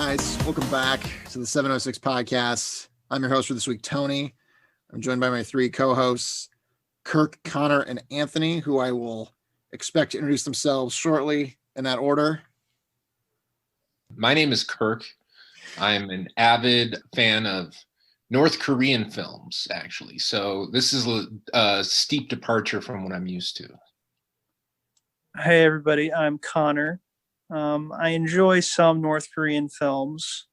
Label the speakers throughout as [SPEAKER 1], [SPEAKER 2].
[SPEAKER 1] guys. Welcome back to the 706 podcast. I'm your host for this week, Tony. I'm joined by my three co-hosts, Kirk, Connor, and Anthony, who I will expect to introduce themselves shortly in that order.
[SPEAKER 2] My name is Kirk. I'm an avid fan of North Korean films, actually. So this is a steep departure from what I'm used to.
[SPEAKER 3] Hey, everybody. I'm Connor. I enjoy some North Korean films.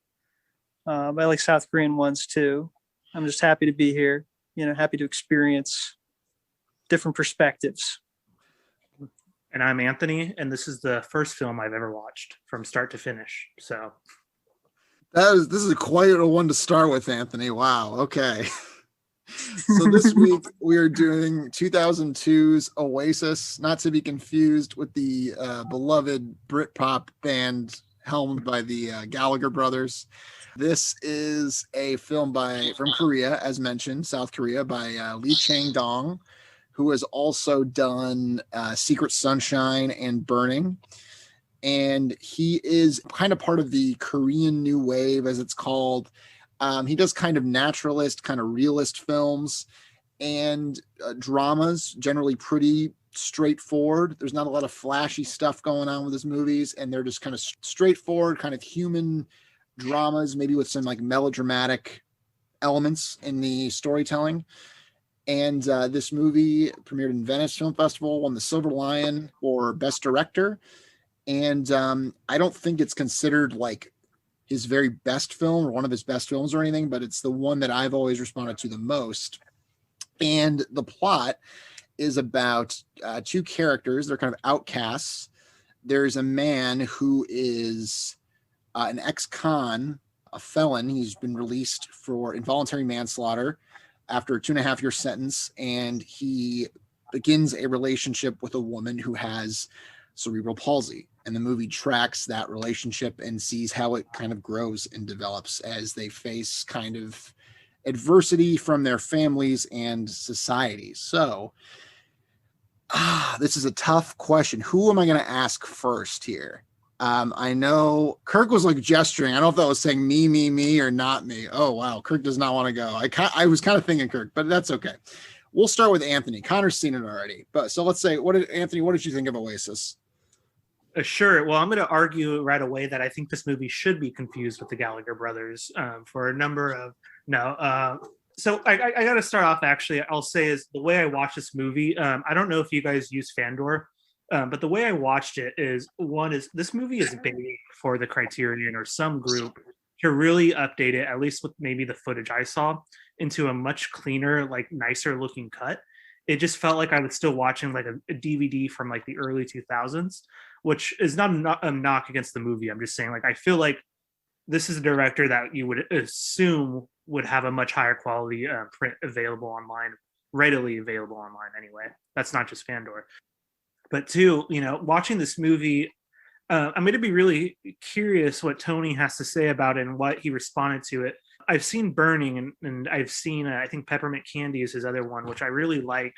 [SPEAKER 3] I like South Korean ones too. I'm just happy to be here, happy to experience different perspectives.
[SPEAKER 4] And I'm Anthony, and this is the first film I've ever watched from start to finish. So
[SPEAKER 1] this is quite a one to start with, Anthony. Wow. Okay. So this week we are doing 2002's Oasis, not to be confused with the beloved Britpop band helmed by the Gallagher brothers. This is a film from Korea, as mentioned, South Korea, by Lee Chang-dong, who has also done Secret Sunshine and Burning. And he is kind of part of the Korean New Wave, as it's called. He does kind of naturalist, kind of realist films and dramas, generally pretty straightforward. There's not a lot of flashy stuff going on with his movies, and they're just kind of straightforward, kind of human dramas, maybe with some like melodramatic elements in the storytelling. And this movie premiered in Venice Film Festival, won the Silver Lion for Best Director. And I don't think it's considered like his very best film or one of his best films or anything, but it's the one that I've always responded to the most. And the plot is about two characters. They're kind of outcasts. There's a man who is an ex-con, a felon. He's been released for involuntary manslaughter after a 2.5-year sentence. And he begins a relationship with a woman who has cerebral palsy. And the movie tracks that relationship and sees how it kind of grows and develops as they face kind of adversity from their families and society. So this is a tough question. Who am I going to ask first here? I know Kirk was like gesturing. I don't know if that was saying me, or not me. Oh, wow. Kirk does not want to go. I was kind of thinking Kirk, but that's okay. We'll start with Anthony. Connor's seen it already. But so let's say, Anthony, what did you think of Oasis?
[SPEAKER 4] Sure. Well, I'm going to argue right away that I think this movie should be confused with the Gallagher brothers for a number of So I got to start off. Actually, I'll say is the way I watched this movie. I don't know if you guys use Fandor, but the way I watched it is this movie is begging for the Criterion or some group to really update it, at least with maybe the footage I saw, into a much cleaner, like nicer looking cut. It just felt like I was still watching like a DVD from like the early 2000s, which is not a knock against the movie. I'm just saying, like, I feel like this is a director that you would assume would have a much higher quality print available online, readily available online anyway. That's not just Fandor. But two, watching this movie, I'm going to be really curious what Tony has to say about it and what he responded to it. I've seen Burning and I've seen, I think Peppermint Candy is his other one, which I really like.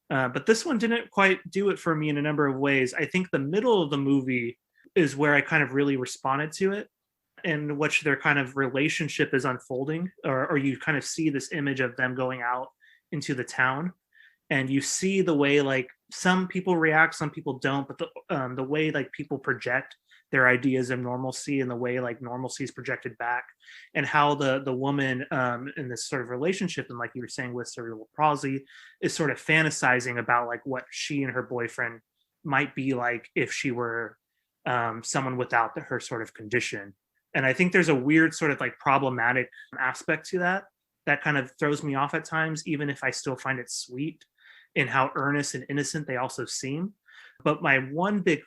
[SPEAKER 4] But this one didn't quite do it for me in a number of ways. I think the middle of the movie is where I kind of really responded to it, in which their kind of relationship is unfolding, or you kind of see this image of them going out into the town. And you see the way like some people react, some people don't, but the way like people project their ideas of normalcy and the way like normalcy is projected back, and how the woman in this sort of relationship, and like you were saying with cerebral palsy, is sort of fantasizing about like what she and her boyfriend might be like if she were someone without her sort of condition. And I think there's a weird sort of like problematic aspect to that kind of throws me off at times, even if I still find it sweet in how earnest and innocent they also seem. But my one big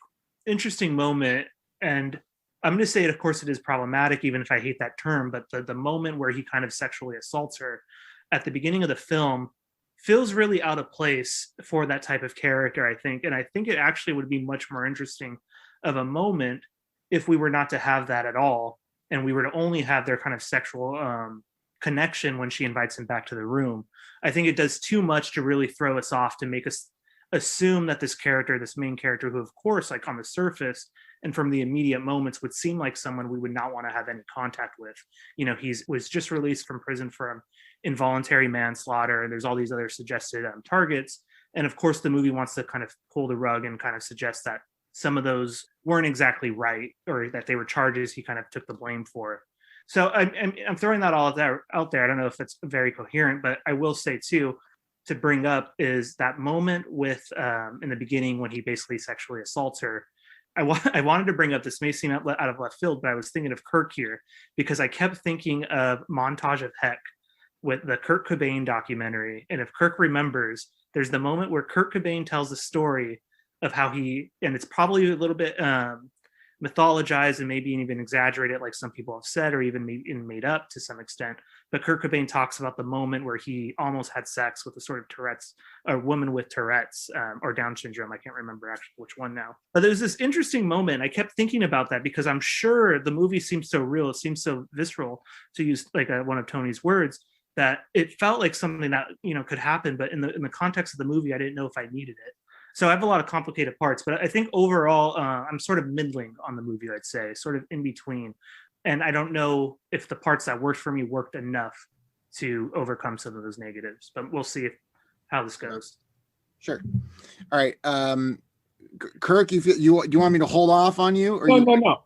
[SPEAKER 4] interesting moment, and I'm going to say it, of course, it is problematic, even if I hate that term, but the moment where he kind of sexually assaults her at the beginning of the film feels really out of place for that type of character, I think. And I think it actually would be much more interesting of a moment if we were not to have that at all, and we were to only have their kind of sexual connection when she invites him back to the room. I think it does too much to really throw us off, to make us assume that this character, this main character, who of course, like on the surface, and from the immediate moments would seem like someone we would not want to have any contact with. You know, was just released from prison for involuntary manslaughter, and there's all these other suggested targets. And of course, the movie wants to kind of pull the rug and kind of suggest that some of those weren't exactly right, or that they were charges he kind of took the blame for. So I'm throwing that all out there. I don't know if it's very coherent, but I will say too, to bring up is that moment with in the beginning when he basically sexually assaults her. I wanted to bring up, this may seem out of left field, but I was thinking of Kirk here because I kept thinking of Montage of Heck with the Kurt Cobain documentary. And if Kirk remembers, there's the moment where Kurt Cobain tells the story of how he, and it's probably a little bit mythologized and maybe even exaggerated, like some people have said, or even made up to some extent. But Kurt Cobain talks about the moment where he almost had sex with a sort of Tourette's, a woman with Tourette's or Down syndrome. I can't remember actually which one now. But there's this interesting moment. I kept thinking about that because I'm sure the movie seems so real. It seems so visceral, to use like one of Tony's words, that it felt like something that, you know, could happen. But in the context of the movie, I didn't know if I needed it. So I have a lot of complicated parts, but I think overall, I'm sort of middling on the movie, I'd say, sort of in between. And I don't know if the parts that worked for me worked enough to overcome some of those negatives, but we'll see how this goes.
[SPEAKER 1] Sure. All right. Kirk, you want me to hold off on you? Or
[SPEAKER 2] No.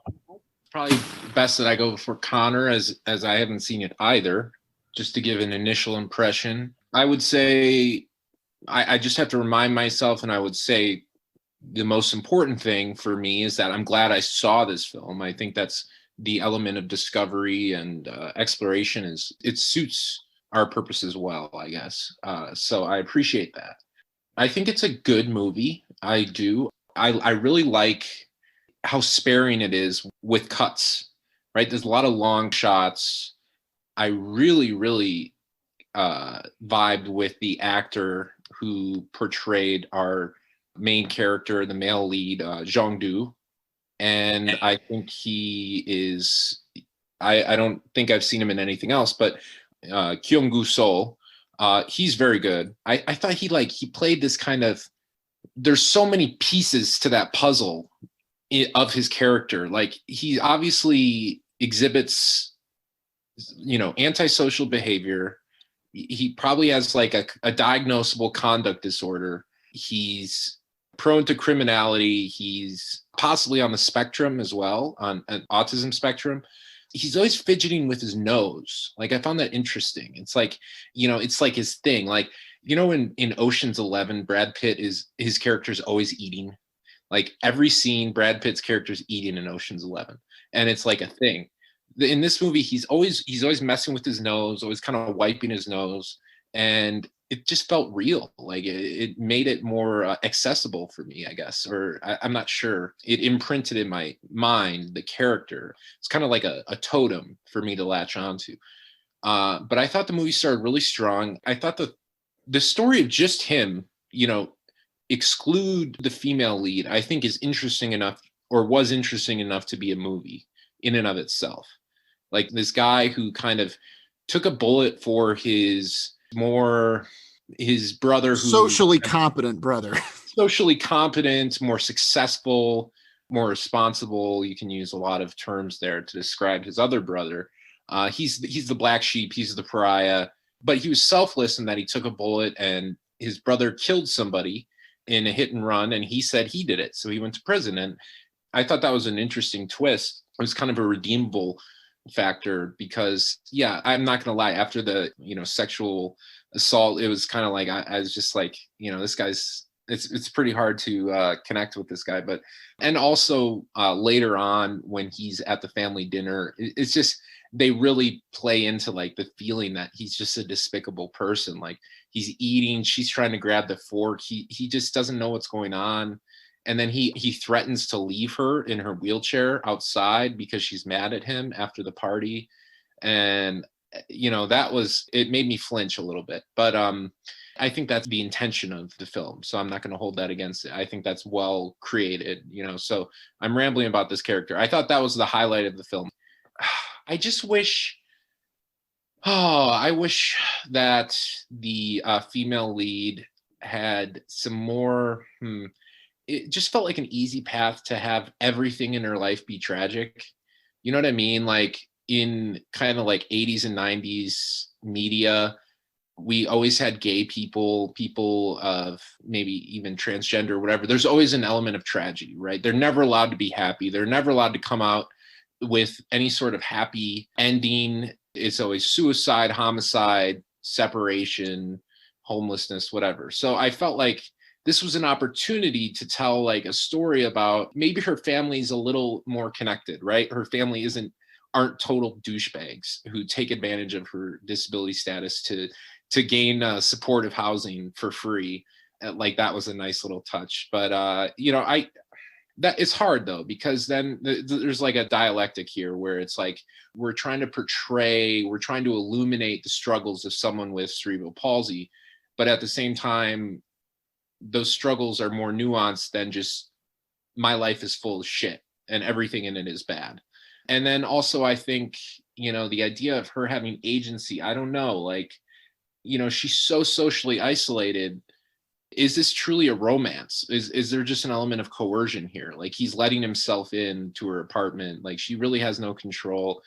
[SPEAKER 2] Probably best that I go for Connor, as I haven't seen it either, just to give an initial impression. I would say I just have to remind myself, and I would say the most important thing for me is that I'm glad I saw this film. I think that's the element of discovery and exploration. It suits our purposes well, I guess. So I appreciate that. I think it's a good movie. I do. I really like how sparing it is with cuts, right? There's a lot of long shots. I really vibed with the actor who portrayed our main character, the male lead, Zhongdu. And I think he is, I don't think I've seen him in anything else, but Kyung-gu Sol, he's very good. I thought he played this kind of, there's so many pieces to that puzzle of his character. Like, he obviously exhibits, you know, antisocial behavior. He probably has like a diagnosable conduct disorder. He's prone to criminality. He's possibly on the spectrum as well, on an autism spectrum. He's always fidgeting with his nose. Like, I found that interesting. It's like, you know, it's like his thing. Like, you know, in Ocean's 11, Brad Pitt his character's always eating. Like, every scene, Brad Pitt's character's eating in Ocean's 11, and it's like a thing. In this movie, he's always messing with his nose, always kind of wiping his nose, and it just felt real. Like, it made it more accessible for me, I guess, or I'm not sure. It imprinted in my mind the character. It's kind of like a totem for me to latch onto. But I thought the movie started really strong. I thought the story of just him, you know, exclude the female lead, I think is interesting enough, or was interesting enough to be a movie in and of itself. Like, this guy who kind of took a bullet for his brother, who
[SPEAKER 1] socially competent brother.
[SPEAKER 2] Socially competent, more successful, more responsible. You can use a lot of terms there to describe his other brother. He's the black sheep. He's the pariah, but he was selfless in that he took a bullet and his brother killed somebody in a hit and run, and he said he did it. So he went to prison. And I thought that was an interesting twist. It was kind of a redeemable factor because, yeah, I'm not going to lie, after the, you know, sexual assault, it was kind of like, I was just like, you know, this guy's, it's pretty hard to connect with this guy. But, and also later on when he's at the family dinner, it's just, they really play into like the feeling that he's just a despicable person. Like, he's eating, she's trying to grab the fork. He just doesn't know what's going on. And then he threatens to leave her in her wheelchair outside because she's mad at him after the party. And, you know, it made me flinch a little bit. But I think that's the intention of the film. So I'm not going to hold that against it. I think that's well created, you know. So I'm rambling about this character. I thought that was the highlight of the film. I just wish, I wish that the female lead had some more it just felt like an easy path to have everything in her life be tragic. You know what I mean? Like in kind of like 80s and 90s media, we always had gay people, people of maybe even transgender, whatever. There's always an element of tragedy, right? They're never allowed to be happy. They're never allowed to come out with any sort of happy ending. It's always suicide, homicide, separation, homelessness, whatever. So I felt like this was an opportunity to tell like a story about maybe her family's a little more connected, right? Her family aren't total douchebags who take advantage of her disability status to gain supportive housing for free. Like that was a nice little touch. But you know, that it's hard though, because then there's like a dialectic here where it's like we're trying to illuminate the struggles of someone with cerebral palsy, but at the same time those struggles are more nuanced than just my life is full of shit and everything in it is bad. And then also I think, you know, the idea of her having agency, I don't know, like, you know, she's so socially isolated. Is this truly a romance? Is there just an element of coercion here? Like he's letting himself in to her apartment. Like she really has no control.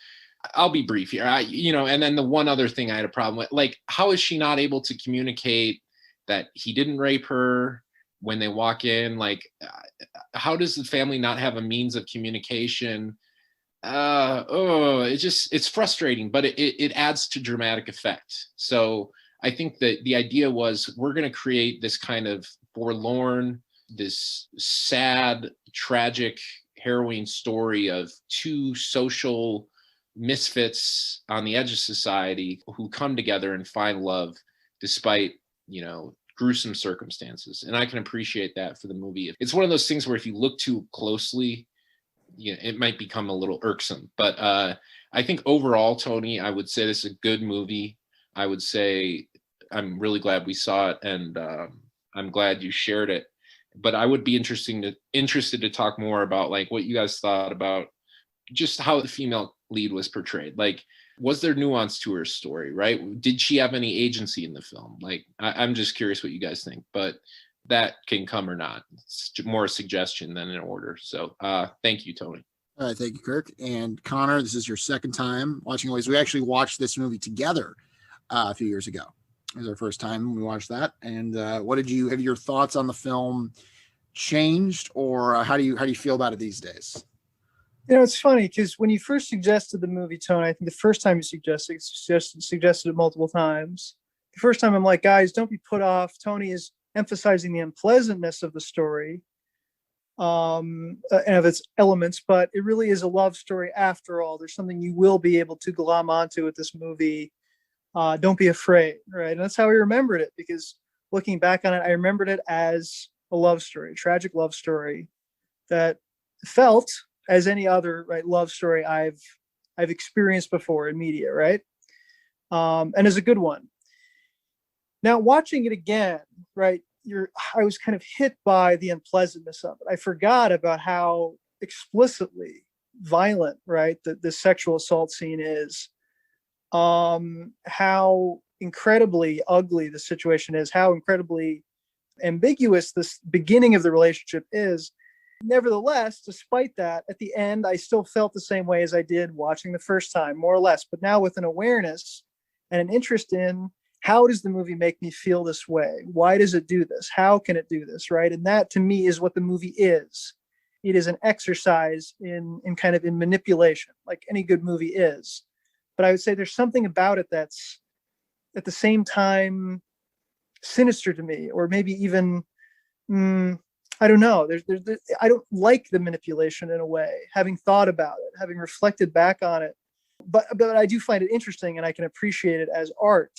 [SPEAKER 2] I'll be brief here. You know, and then the one other thing I had a problem with, like, how is she not able to communicate that he didn't rape her when they walk in? Like, how does the family not have a means of communication? It's frustrating, but it adds to dramatic effect. So I think that the idea was we're going to create this kind of forlorn, this sad, tragic, harrowing story of two social misfits on the edge of society who come together and find love despite, you know, gruesome circumstances. And I can appreciate that for the movie. It's one of those things where if you look too closely, you know, it might become a little irksome. But I think overall, Tony, I would say this is a good movie. I would say I'm really glad we saw it, and I'm glad you shared it. But I would be interested to talk more about like what you guys thought about just how the female lead was portrayed. Like, was there nuance to her story, right? Did she have any agency in the film? Like, I'm just curious what you guys think, but that can come or not. It's more a suggestion than an order. So thank you, Tony.
[SPEAKER 1] All right, thank you, Kirk. And Connor, this is your second time watching Oasis. We actually watched this movie together a few years ago. It was our first time we watched that. And have your thoughts on the film changed, or how do you feel about it these days?
[SPEAKER 3] You know, it's funny because when you first suggested the movie, Tony, I think the first time you suggested it multiple times. The first time I'm like, guys, don't be put off. Tony is emphasizing the unpleasantness of the story and of its elements, but it really is a love story after all. There's something you will be able to glom onto with this movie. Don't be afraid, right? And that's how I remembered it, because looking back on it, I remembered it as a love story, a tragic love story that felt as any other love story I've experienced before in media, right? And is a good one. Now, watching it again, right, I was kind of hit by the unpleasantness of it. I forgot about how explicitly violent, right, the sexual assault scene is, how incredibly ugly the situation is, how incredibly ambiguous this beginning of the relationship is. Nevertheless, despite that, at the end, I still felt the same way as I did watching the first time, more or less, but now with an awareness and an interest in how does the movie make me feel this way? Why does it do this? How can it do this? Right. And that to me is what the movie is. It is an exercise in kind of in manipulation, like any good movie is. But I would say there's something about it that's at the same time sinister to me, or maybe even, I don't know. I don't like the manipulation in a way, having thought about it, having reflected back on it. But I do find it interesting, and I can appreciate it as art.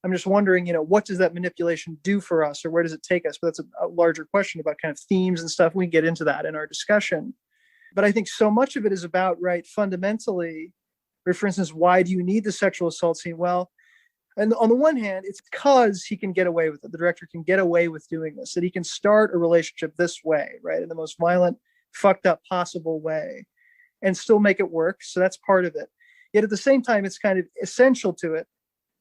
[SPEAKER 3] I'm just wondering, what does that manipulation do for us, or where does it take us? But that's a larger question about kind of themes and stuff. We can get into that in our discussion. But I think so much of it is about, right, fundamentally, or for instance, why do you need the sexual assault scene? Well, and on the one hand, it's because he can get away with it. The director can get away with doing this, that he can start a relationship this way, right, in the most violent, fucked up possible way, and still make it work. So that's part of it. Yet at the same time, it's kind of essential to it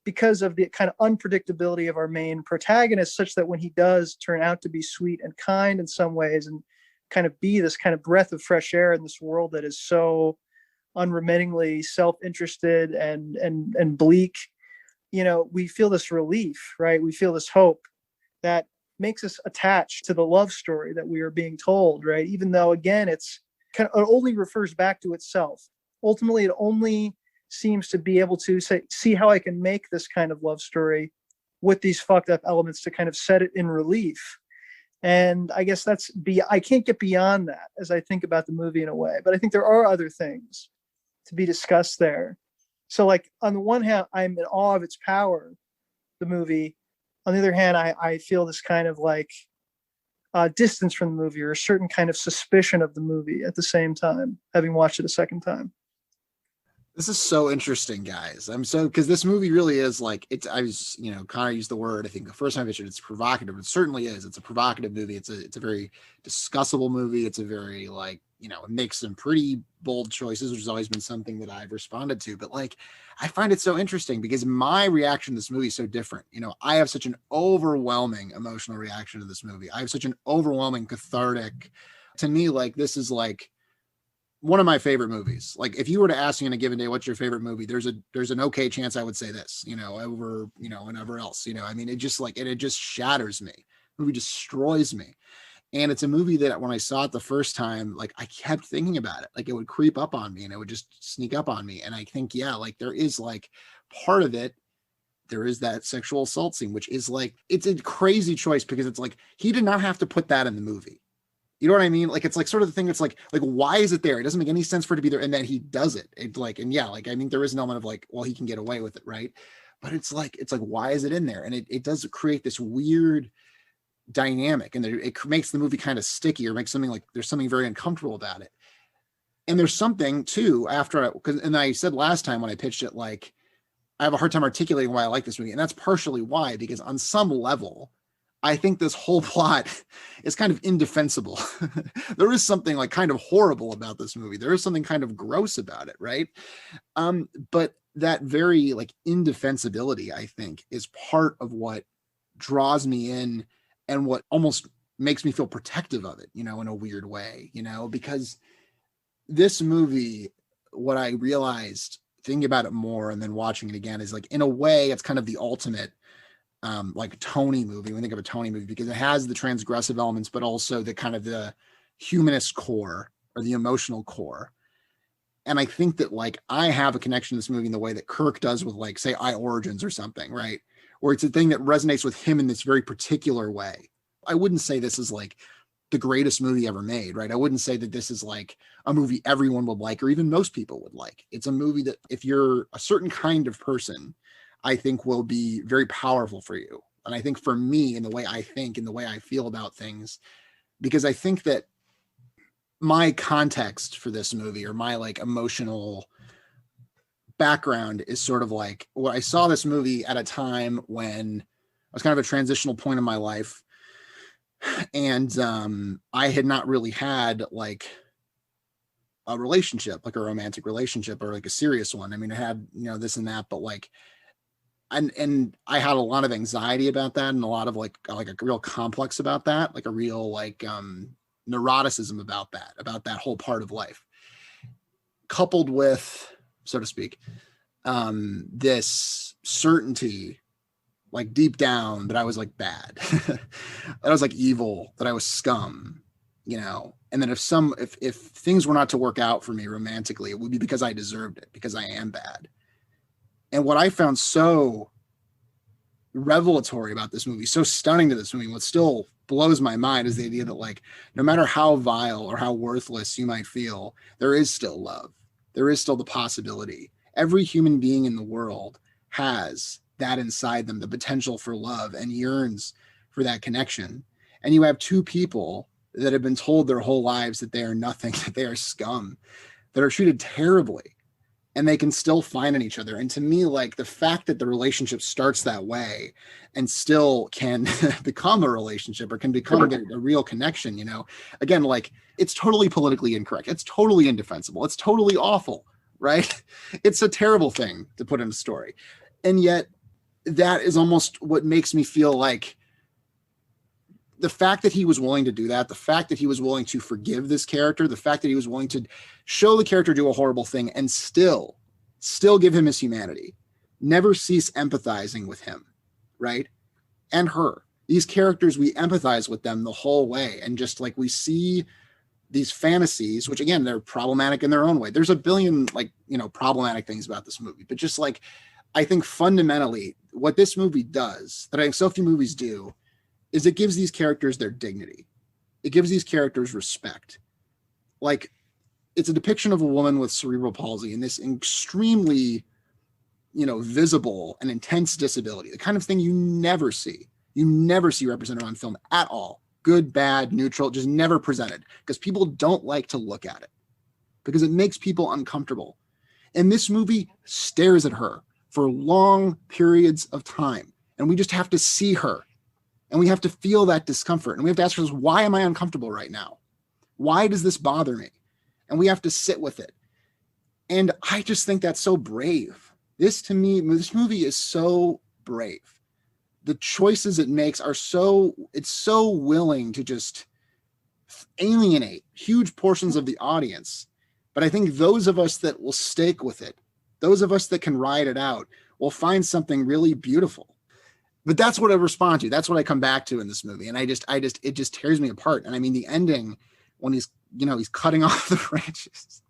[SPEAKER 3] because of the kind of unpredictability of our main protagonist, such that when he does turn out to be sweet and kind in some ways and kind of be this kind of breath of fresh air in this world that is so unremittingly self-interested and bleak, we feel this relief, right? We feel this hope that makes us attached to the love story that we are being told, right? Even though, again, it's kind of, it only refers back to itself. Ultimately, it only seems to be able to see how I can make this kind of love story with these fucked up elements to kind of set it in relief. And I guess I can't get beyond that as I think about the movie in a way, but I think there are other things to be discussed there. So like on the one hand, I'm in awe of its power, the movie. On the other hand, I feel this kind of like distance from the movie, or a certain kind of suspicion of the movie at the same time, having watched it a second time.
[SPEAKER 1] This is so interesting, guys. Because this movie really is like, Connor used the word, I think the first time I mentioned it's provocative. It certainly is. It's a provocative movie. It's a very discussable movie. It's a very it makes some pretty bold choices, which has always been something that I've responded to. But I find it so interesting because my reaction to this movie is so different. I have such an overwhelming emotional reaction to this movie. I have such an overwhelming cathartic, to me, this is one of my favorite movies. If you were to ask me in a given day, what's your favorite movie? There's an okay chance I would say this, over, whatever else, it just shatters me. The movie destroys me. And it's a movie that when I saw it the first time, I kept thinking about it. It would creep up on me and it would just sneak up on me. And I think, there is part of it. There is that sexual assault scene, which is it's a crazy choice because it's he did not have to put that in the movie. You know what I mean? It's sort of the thing that's why is it there? It doesn't make any sense for it to be there. And then he does it. I mean, there is an element of well, he can get away with it. Right. But it's why is it in there? And it does create this weird dynamic, and it makes the movie kind of sticky, or makes something there's something very uncomfortable about it. And there's something too, and I said last time when I pitched it, I have a hard time articulating why I like this movie. And that's partially why, because on some level, I think this whole plot is kind of indefensible. There is something kind of horrible about this movie. There is something kind of gross about it, right? But that very indefensibility, I think, is part of what draws me in and what almost makes me feel protective of it, in a weird way, because this movie, what I realized thinking about it more and then watching it again is in a way, it's kind of the ultimate Tony movie. When we think of a Tony movie, because it has the transgressive elements, but also the kind of the humanist core or the emotional core. And I think that I have a connection to this movie in the way that Kirk does with say I Origins or something, right? Or it's a thing that resonates with him in this very particular way. I wouldn't say this is the greatest movie ever made, right? I wouldn't say that this is a movie everyone would like, or even most people would like. It's a movie that if you're a certain kind of person, I think will be very powerful for you. And I think for me, in the way I think and the way I feel about things, because I think that my context for this movie, or my emotional background, is sort of well, I saw this movie at a time when I was kind of a transitional point in my life. And I had not really had a relationship, a romantic relationship, or a serious one. I mean, I had, this and that, but and I had a lot of anxiety about that, and a lot of a real complex about that, a real neuroticism about that whole part of life, coupled with, so to speak, this certainty deep down that I was bad, that I was evil, that I was scum, and then if things were not to work out for me romantically, it would be because I deserved it, because I am bad. And what I found so revelatory about this movie, so stunning to this movie, what still blows my mind, is the idea that no matter how vile or how worthless you might feel, there is still love. There is still the possibility. Every human being in the world has that inside them, the potential for love, and yearns for that connection. And you have two people that have been told their whole lives that they are nothing, that they are scum, that are treated terribly, and they can still find in each other. And to me, the fact that the relationship starts that way and still can become a relationship, or can become a real connection, again, it's totally politically incorrect. It's totally indefensible. It's totally awful, right? It's a terrible thing to put in a story. And yet that is almost what makes me feel like the fact that he was willing to do that, the fact that he was willing to forgive this character, the fact that he was willing to show the character do a horrible thing and still give him his humanity, never cease empathizing with him, right? And her. These characters, we empathize with them the whole way. And just like we see these fantasies, which again, they're problematic in their own way. There's a billion problematic things about this movie, but just like, I think fundamentally what this movie does that I think so few movies do is it gives these characters their dignity. It gives these characters respect. Like, it's a depiction of a woman with cerebral palsy and this extremely, visible and intense disability, the kind of thing you never see represented on film at all. Good, bad, neutral, just never presented because people don't like to look at it because it makes people uncomfortable. And this movie stares at her for long periods of time. And we just have to see her. And we have to feel that discomfort. And we have to ask ourselves, why am I uncomfortable right now? Why does this bother me? And we have to sit with it. And I just think that's so brave. This movie is so brave. The choices it makes it's so willing to just alienate huge portions of the audience. But I think those of us that will stake with it, those of us that can ride it out, will find something really beautiful. But that's what I respond to. That's what I come back to in this movie. And it just tears me apart. And I mean, the ending when he's cutting off the branches,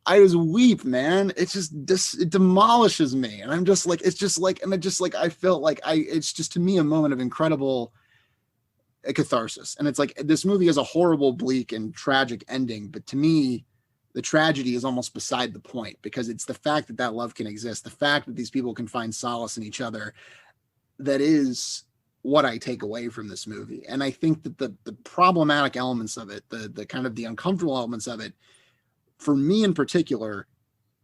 [SPEAKER 1] I just weep, man. It demolishes me. And I'm just like, I felt like it's just to me a moment of incredible catharsis. And it's like, this movie has a horrible, bleak and tragic ending. But to me, the tragedy is almost beside the point because it's the fact that love can exist. The fact that these people can find solace in each other. That is what I take away from this movie. And I think that the problematic elements of it, the kind of the uncomfortable elements of it, for me in particular,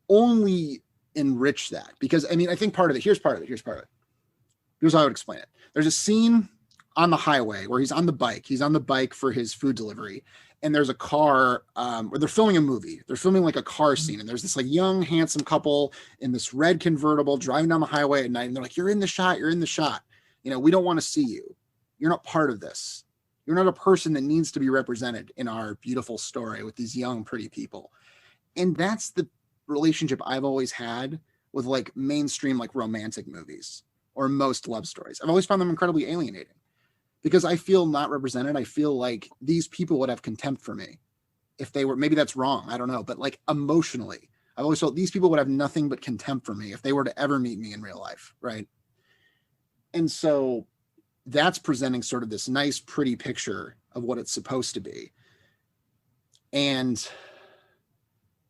[SPEAKER 1] only enrich that. Because I mean, I think here's part of it. Here's how I would explain it. There's a scene on the highway where he's on the bike for his food delivery. And there's a car where they're filming a movie. They're filming like a car scene. And there's this like young, handsome couple in this red convertible driving down the highway at night. And they're like, you're in the shot. We don't want to see you. You're not part of this. You're not a person that needs to be represented in our beautiful story with these young, pretty people. And that's the relationship I've always had with like mainstream, like romantic movies or most love stories. I've always found them incredibly alienating. Because I feel not represented. I feel like these people would have contempt for me if they were, maybe that's wrong. I don't know. But like emotionally, I've always felt these people would have nothing but contempt for me if they were to ever meet me in real life. Right. And so that's presenting sort of this nice, pretty picture of what it's supposed to be. And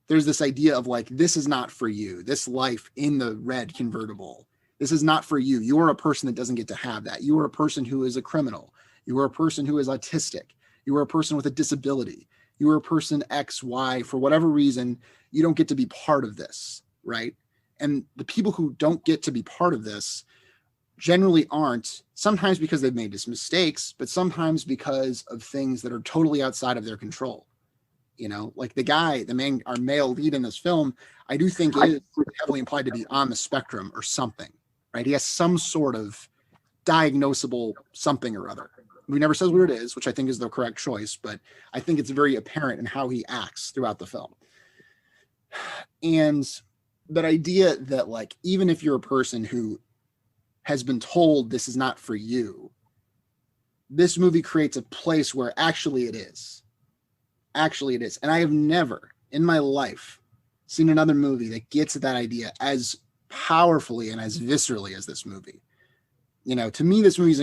[SPEAKER 1] there's this idea of like, this is not for you. This life in the red convertible. This is not for you. You are a person that doesn't get to have that. You are a person who is a criminal. You are a person who is autistic. You are a person with a disability. You are a person X, Y, for whatever reason, you don't get to be part of this, right? And the people who don't get to be part of this generally aren't, sometimes because they've made mistakes, but sometimes because of things that are totally outside of their control. Like our male lead in this film, I do think is heavily implied to be on the spectrum or something. Right, he has some sort of diagnosable something or other. He never says what it is, which I think is the correct choice, but I think it's very apparent in how he acts throughout the film. And that idea that like, even if you're a person who has been told this is not for you, this movie creates a place where actually it is. Actually it is. And I have never in my life seen another movie that gets at that idea as powerfully and as viscerally as this movie. To me, this movie is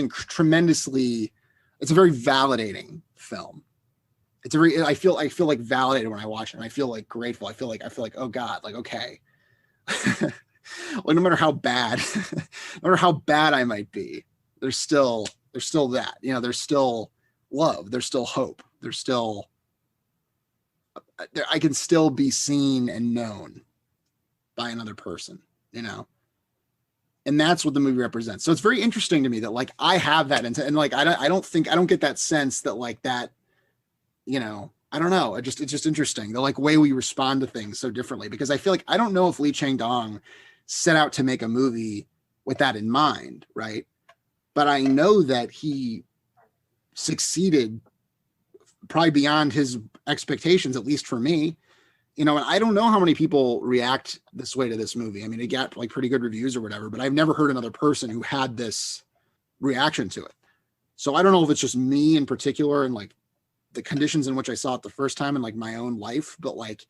[SPEAKER 1] it's a very validating film. I feel like validated when I watch it. And I feel like grateful. I feel like, oh God, like, okay. Well, no matter how bad I might be, there's still that, there's still love. There's still hope. I can still be seen and known by another person. And that's what the movie represents. So it's very interesting to me that like I have that and like I don't get that sense that like that, I don't know. It's just interesting the like way we respond to things so differently because I feel like I don't know if Lee Chang-dong set out to make a movie with that in mind, right? But I know that he succeeded probably beyond his expectations, at least for me. And I don't know how many people react this way to this movie. I mean, it got like pretty good reviews or whatever, but I've never heard another person who had this reaction to it. So I don't know if it's just me in particular and like the conditions in which I saw it the first time in like my own life, but like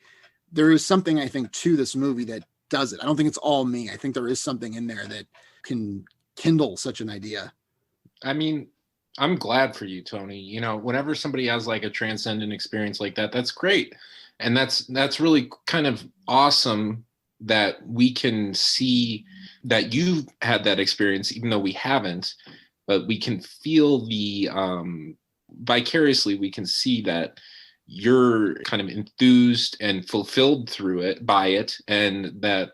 [SPEAKER 1] there is something I think to this movie that does it. I don't think it's all me. I think there is something in there that can kindle such an idea.
[SPEAKER 2] I mean, I'm glad for you, Tony. Whenever somebody has like a transcendent experience like that, that's great. And that's really kind of awesome that we can see that you've had that experience, even though we haven't, but we can feel the vicariously, we can see that you're kind of enthused and fulfilled through it by it, and that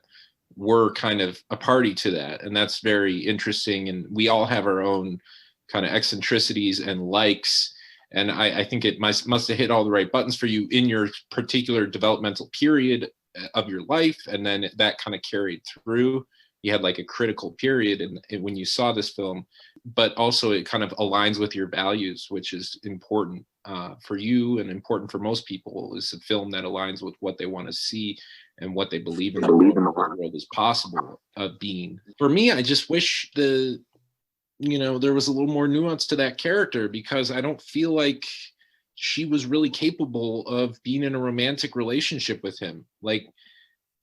[SPEAKER 2] we're kind of a party to that. And that's very interesting. And we all have our own kind of eccentricities and likes. And I think it must have hit all the right buttons for you in your particular developmental period of your life. And then that kind of carried through. You had like a critical period and when you saw this film, but also it kind of aligns with your values, which is important for you and important for most people, is a film that aligns with what they want to see and what they believe in the world is possible of being. For me, I just wish there was a little more nuance to that character, because I don't feel like she was really capable of being in a romantic relationship with him. Like,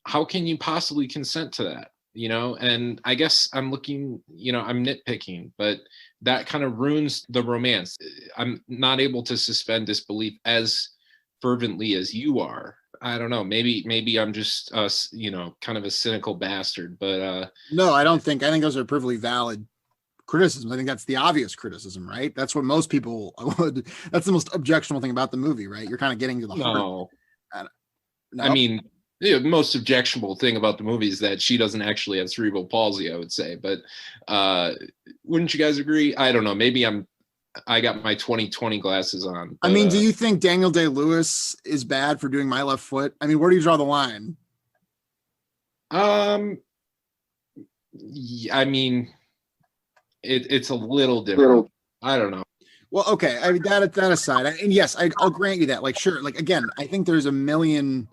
[SPEAKER 2] how can you possibly consent to that? And I guess I'm looking, I'm nitpicking, but that kind of ruins the romance. I'm not able to suspend disbelief as fervently as you are. I don't know. Maybe I'm just, kind of a cynical bastard, but.
[SPEAKER 1] No, I think those are perfectly valid criticisms. I think that's the obvious criticism, right? That's what most people would, that's the most objectionable thing about the movie, right? You're kind of getting to the heart.
[SPEAKER 2] No. I mean, the most objectionable thing about the movie is that she doesn't actually have cerebral palsy, I would say. But wouldn't you guys agree? I don't know. Maybe I got my 20/20 glasses on. But,
[SPEAKER 1] I mean, do you think Daniel Day-Lewis is bad for doing My Left Foot? I mean, where do you draw the line?
[SPEAKER 2] I mean, it's a little different. I don't know.
[SPEAKER 1] Well, okay. I mean, that aside, and yes, I'll grant you that. Like, sure. Like, again, I think there's a million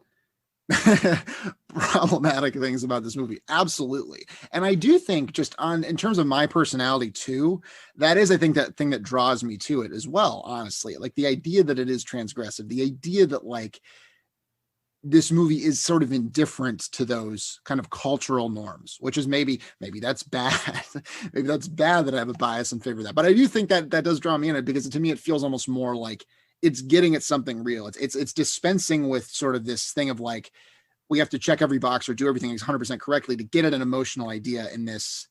[SPEAKER 1] problematic things about this movie. Absolutely. And I do think just in terms of my personality too, that is, I think, that thing that draws me to it as well, honestly. Like the idea that it is transgressive, the idea that like this movie is sort of indifferent to those kind of cultural norms, which is maybe that's bad. Maybe that's bad that I have a bias in favor of that. But I do think that does draw me in it, because to me, it feels almost more like it's getting at something real. It's dispensing with sort of this thing of like, we have to check every box or do everything 100% correctly to get at an emotional idea in this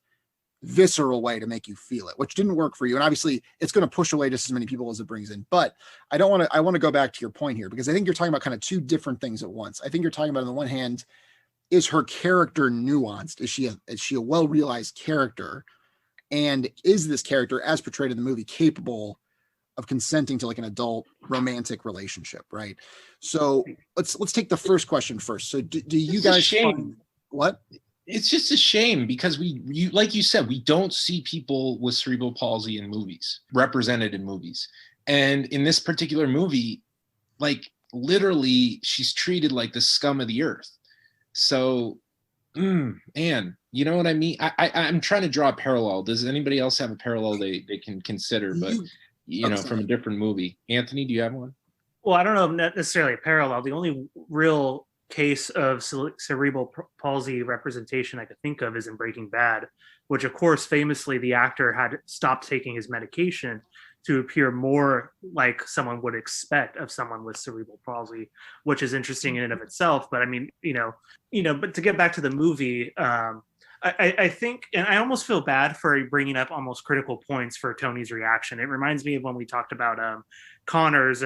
[SPEAKER 1] visceral way to make you feel it, which didn't work for you. And obviously it's going to push away just as many people as it brings in. But I want to go back to your point here, because I think you're talking about kind of two different things at once. I think you're talking about, on the one hand, is her character nuanced? Is she a well-realized character? And is this character, as portrayed in the movie, capable of consenting to like an adult romantic relationship, right? So let's take the first question first. So do you guys find, what?
[SPEAKER 2] It's just a shame, because you like you said, we don't see people with cerebral palsy in movies, represented in movies. And in this particular movie, like literally she's treated like the scum of the earth. So, Anne, you know what I mean? I'm trying to draw a parallel. Does anybody else have a parallel they can consider? But from a different movie. Anthony, do you have one?
[SPEAKER 4] Well, I don't know if necessarily a parallel. The only real case of cerebral palsy representation I could think of is in Breaking Bad, which of course famously the actor had stopped taking his medication to appear more like someone would expect of someone with cerebral palsy, which is interesting in and of itself. But I mean, but to get back to the movie, I think, and I almost feel bad for bringing up almost critical points for Tony's reaction. It reminds me of when we talked about Connor's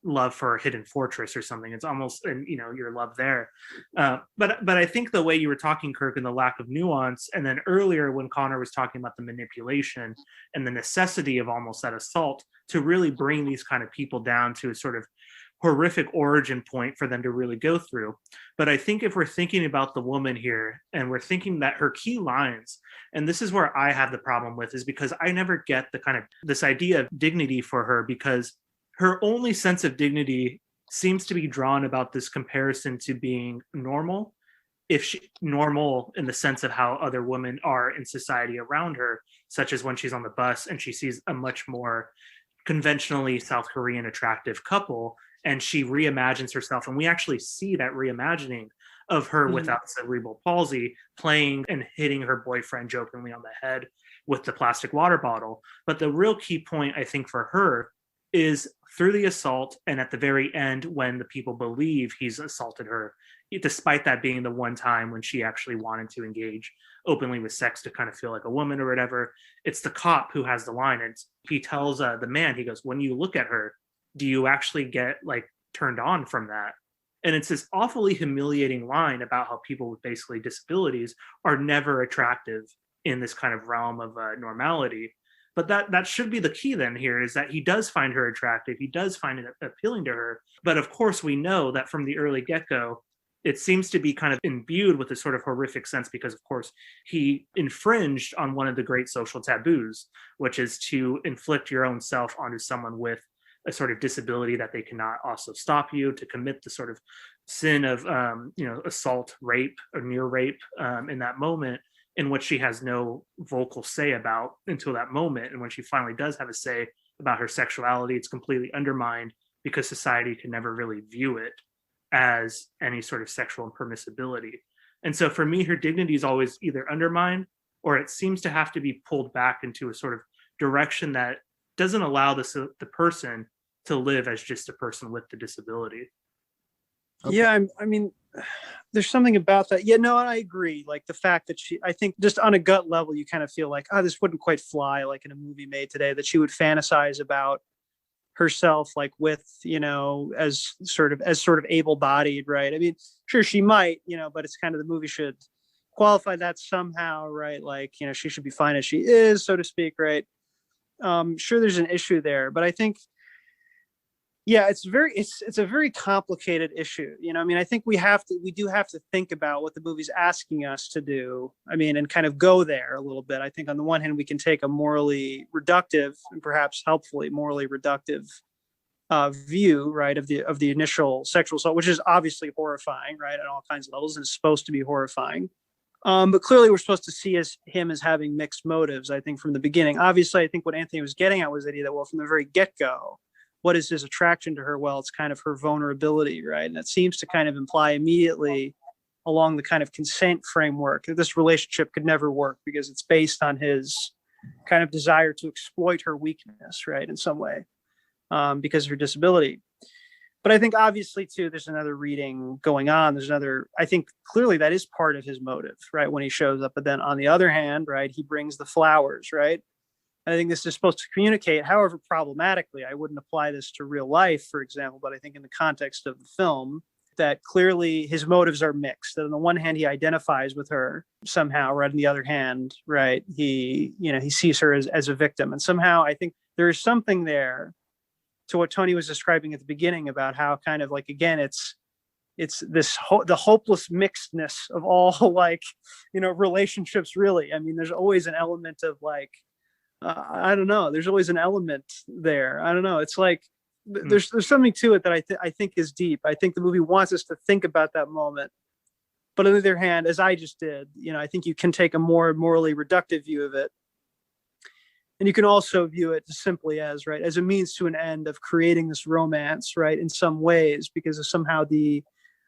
[SPEAKER 4] love for Hidden Fortress or something. It's almost, and your love there. But I think the way you were talking, Kirk, and the lack of nuance, and then earlier when Connor was talking about the manipulation and the necessity of almost that assault to really bring these kind of people down to a sort of horrific origin point for them to really go through. But I think if we're thinking about the woman here and we're thinking that her key lines, and this is where I have the problem with, is because I never get the kind of this idea of dignity for her, because her only sense of dignity seems to be drawn about this comparison to being normal, if she normal in the sense of how other women are in society around her, such as when she's on the bus and she sees a much more conventionally South Korean attractive couple, and she reimagines herself. And we actually see that reimagining of her without cerebral palsy playing and hitting her boyfriend jokingly on the head with the plastic water bottle. But the real key point, I think, for her is through the assault and at the very end when the people believe he's assaulted her, despite that being the one time when she actually wanted to engage openly with sex to kind of feel like a woman or whatever. It's the cop who has the line, and he tells the man, he goes, when you look at her, do you actually get like turned on from that? And it's this awfully humiliating line about how people with basically disabilities are never attractive in this kind of realm of normality. But that should be the key then here, is that he does find her attractive. He does find it appealing to her. But of course, we know that from the early get-go, it seems to be kind of imbued with a sort of horrific sense because, of course, he infringed on one of the great social taboos, which is to inflict your own self onto someone with a sort of disability that they cannot also stop you, to commit the sort of sin of, assault, rape, or near rape in that moment, in which she has no vocal say about until that moment. And when she finally does have a say about her sexuality, it's completely undermined because society can never really view it as any sort of sexual impermissibility. And so for me, her dignity is always either undermined or it seems to have to be pulled back into a sort of direction that doesn't allow the person to live as just a person with the disability.
[SPEAKER 1] Okay.
[SPEAKER 3] Yeah, I mean, there's something about that. Yeah, no, I agree. Like the fact that I think just on a gut level, you kind of feel like, oh, this wouldn't quite fly like in a movie made today, that she would fantasize about herself like with, as sort of able-bodied, right? I mean, sure, she might, but it's kind of, the movie should qualify that somehow, right? Like, she should be fine as she is, so to speak, right? Sure, there's an issue there, but I think, yeah, it's a very complicated issue. I mean, I think we do have to think about what the movie's asking us to do. I mean, and kind of go there a little bit. I think on the one hand, we can take a morally reductive and perhaps helpfully morally reductive view, right, of the initial sexual assault, which is obviously horrifying, right, at all kinds of levels, and it's supposed to be horrifying. But clearly, we're supposed to see him as having mixed motives. I think from the beginning. Obviously, I think what Anthony was getting at was the idea that, well, from the very get-go, what is his attraction to her? Well, it's kind of her vulnerability, right? And that seems to kind of imply immediately along the kind of consent framework that this relationship could never work because it's based on his kind of desire to exploit her weakness, right, in some way, because of her disability. But I think obviously too, there's another reading going on. I think clearly that is part of his motive, right, when he shows up. But then on the other hand, right, he brings the flowers, right? I think this is supposed to communicate, however problematically. I wouldn't apply this to real life, for example, but I think in the context of the film, that clearly his motives are mixed. That on the one hand, he identifies with her somehow, right? On the other hand, right, he sees her as a victim. And somehow I think there is something there to what Tony was describing at the beginning about how kind of like, again, it's the hopeless mixedness of all like, relationships, really. I mean, there's always an element of like, I don't know. There's always an element there. I don't know. It's like there's something to it that I think is deep. I think the movie wants us to think about that moment. But on the other hand, as I just did, I think you can take a more morally reductive view of it. And you can also view it simply as, right, as a means to an end of creating this romance, right, in some ways, because of somehow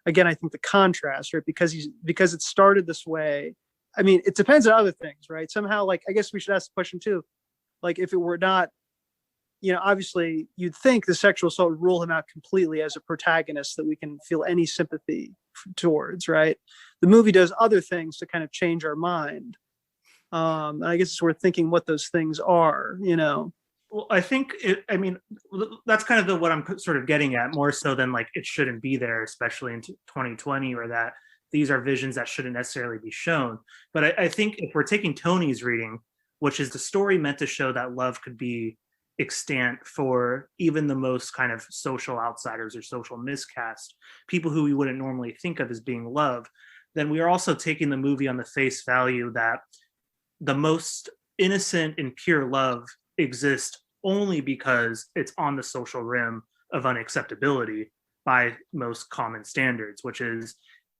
[SPEAKER 3] again, I think the contrast, right, because it started this way. I mean, it depends on other things, right? Somehow, like, I guess we should ask the question too, like, if it were not, obviously you'd think the sexual assault would rule him out completely as a protagonist that we can feel any sympathy towards, right? The movie does other things to kind of change our mind. And I guess it's worth thinking what those things are,
[SPEAKER 4] Well, I think that's kind of what I'm sort of getting at, more so than like it shouldn't be there, especially in 2020, or that these are visions that shouldn't necessarily be shown. But I think if we're taking Tony's reading, which is the story meant to show that love could be extant for even the most kind of social outsiders or social miscast, people who we wouldn't normally think of as being loved, then we are also taking the movie on the face value that the most innocent and pure love exists only because it's on the social rim of unacceptability by most common standards, which is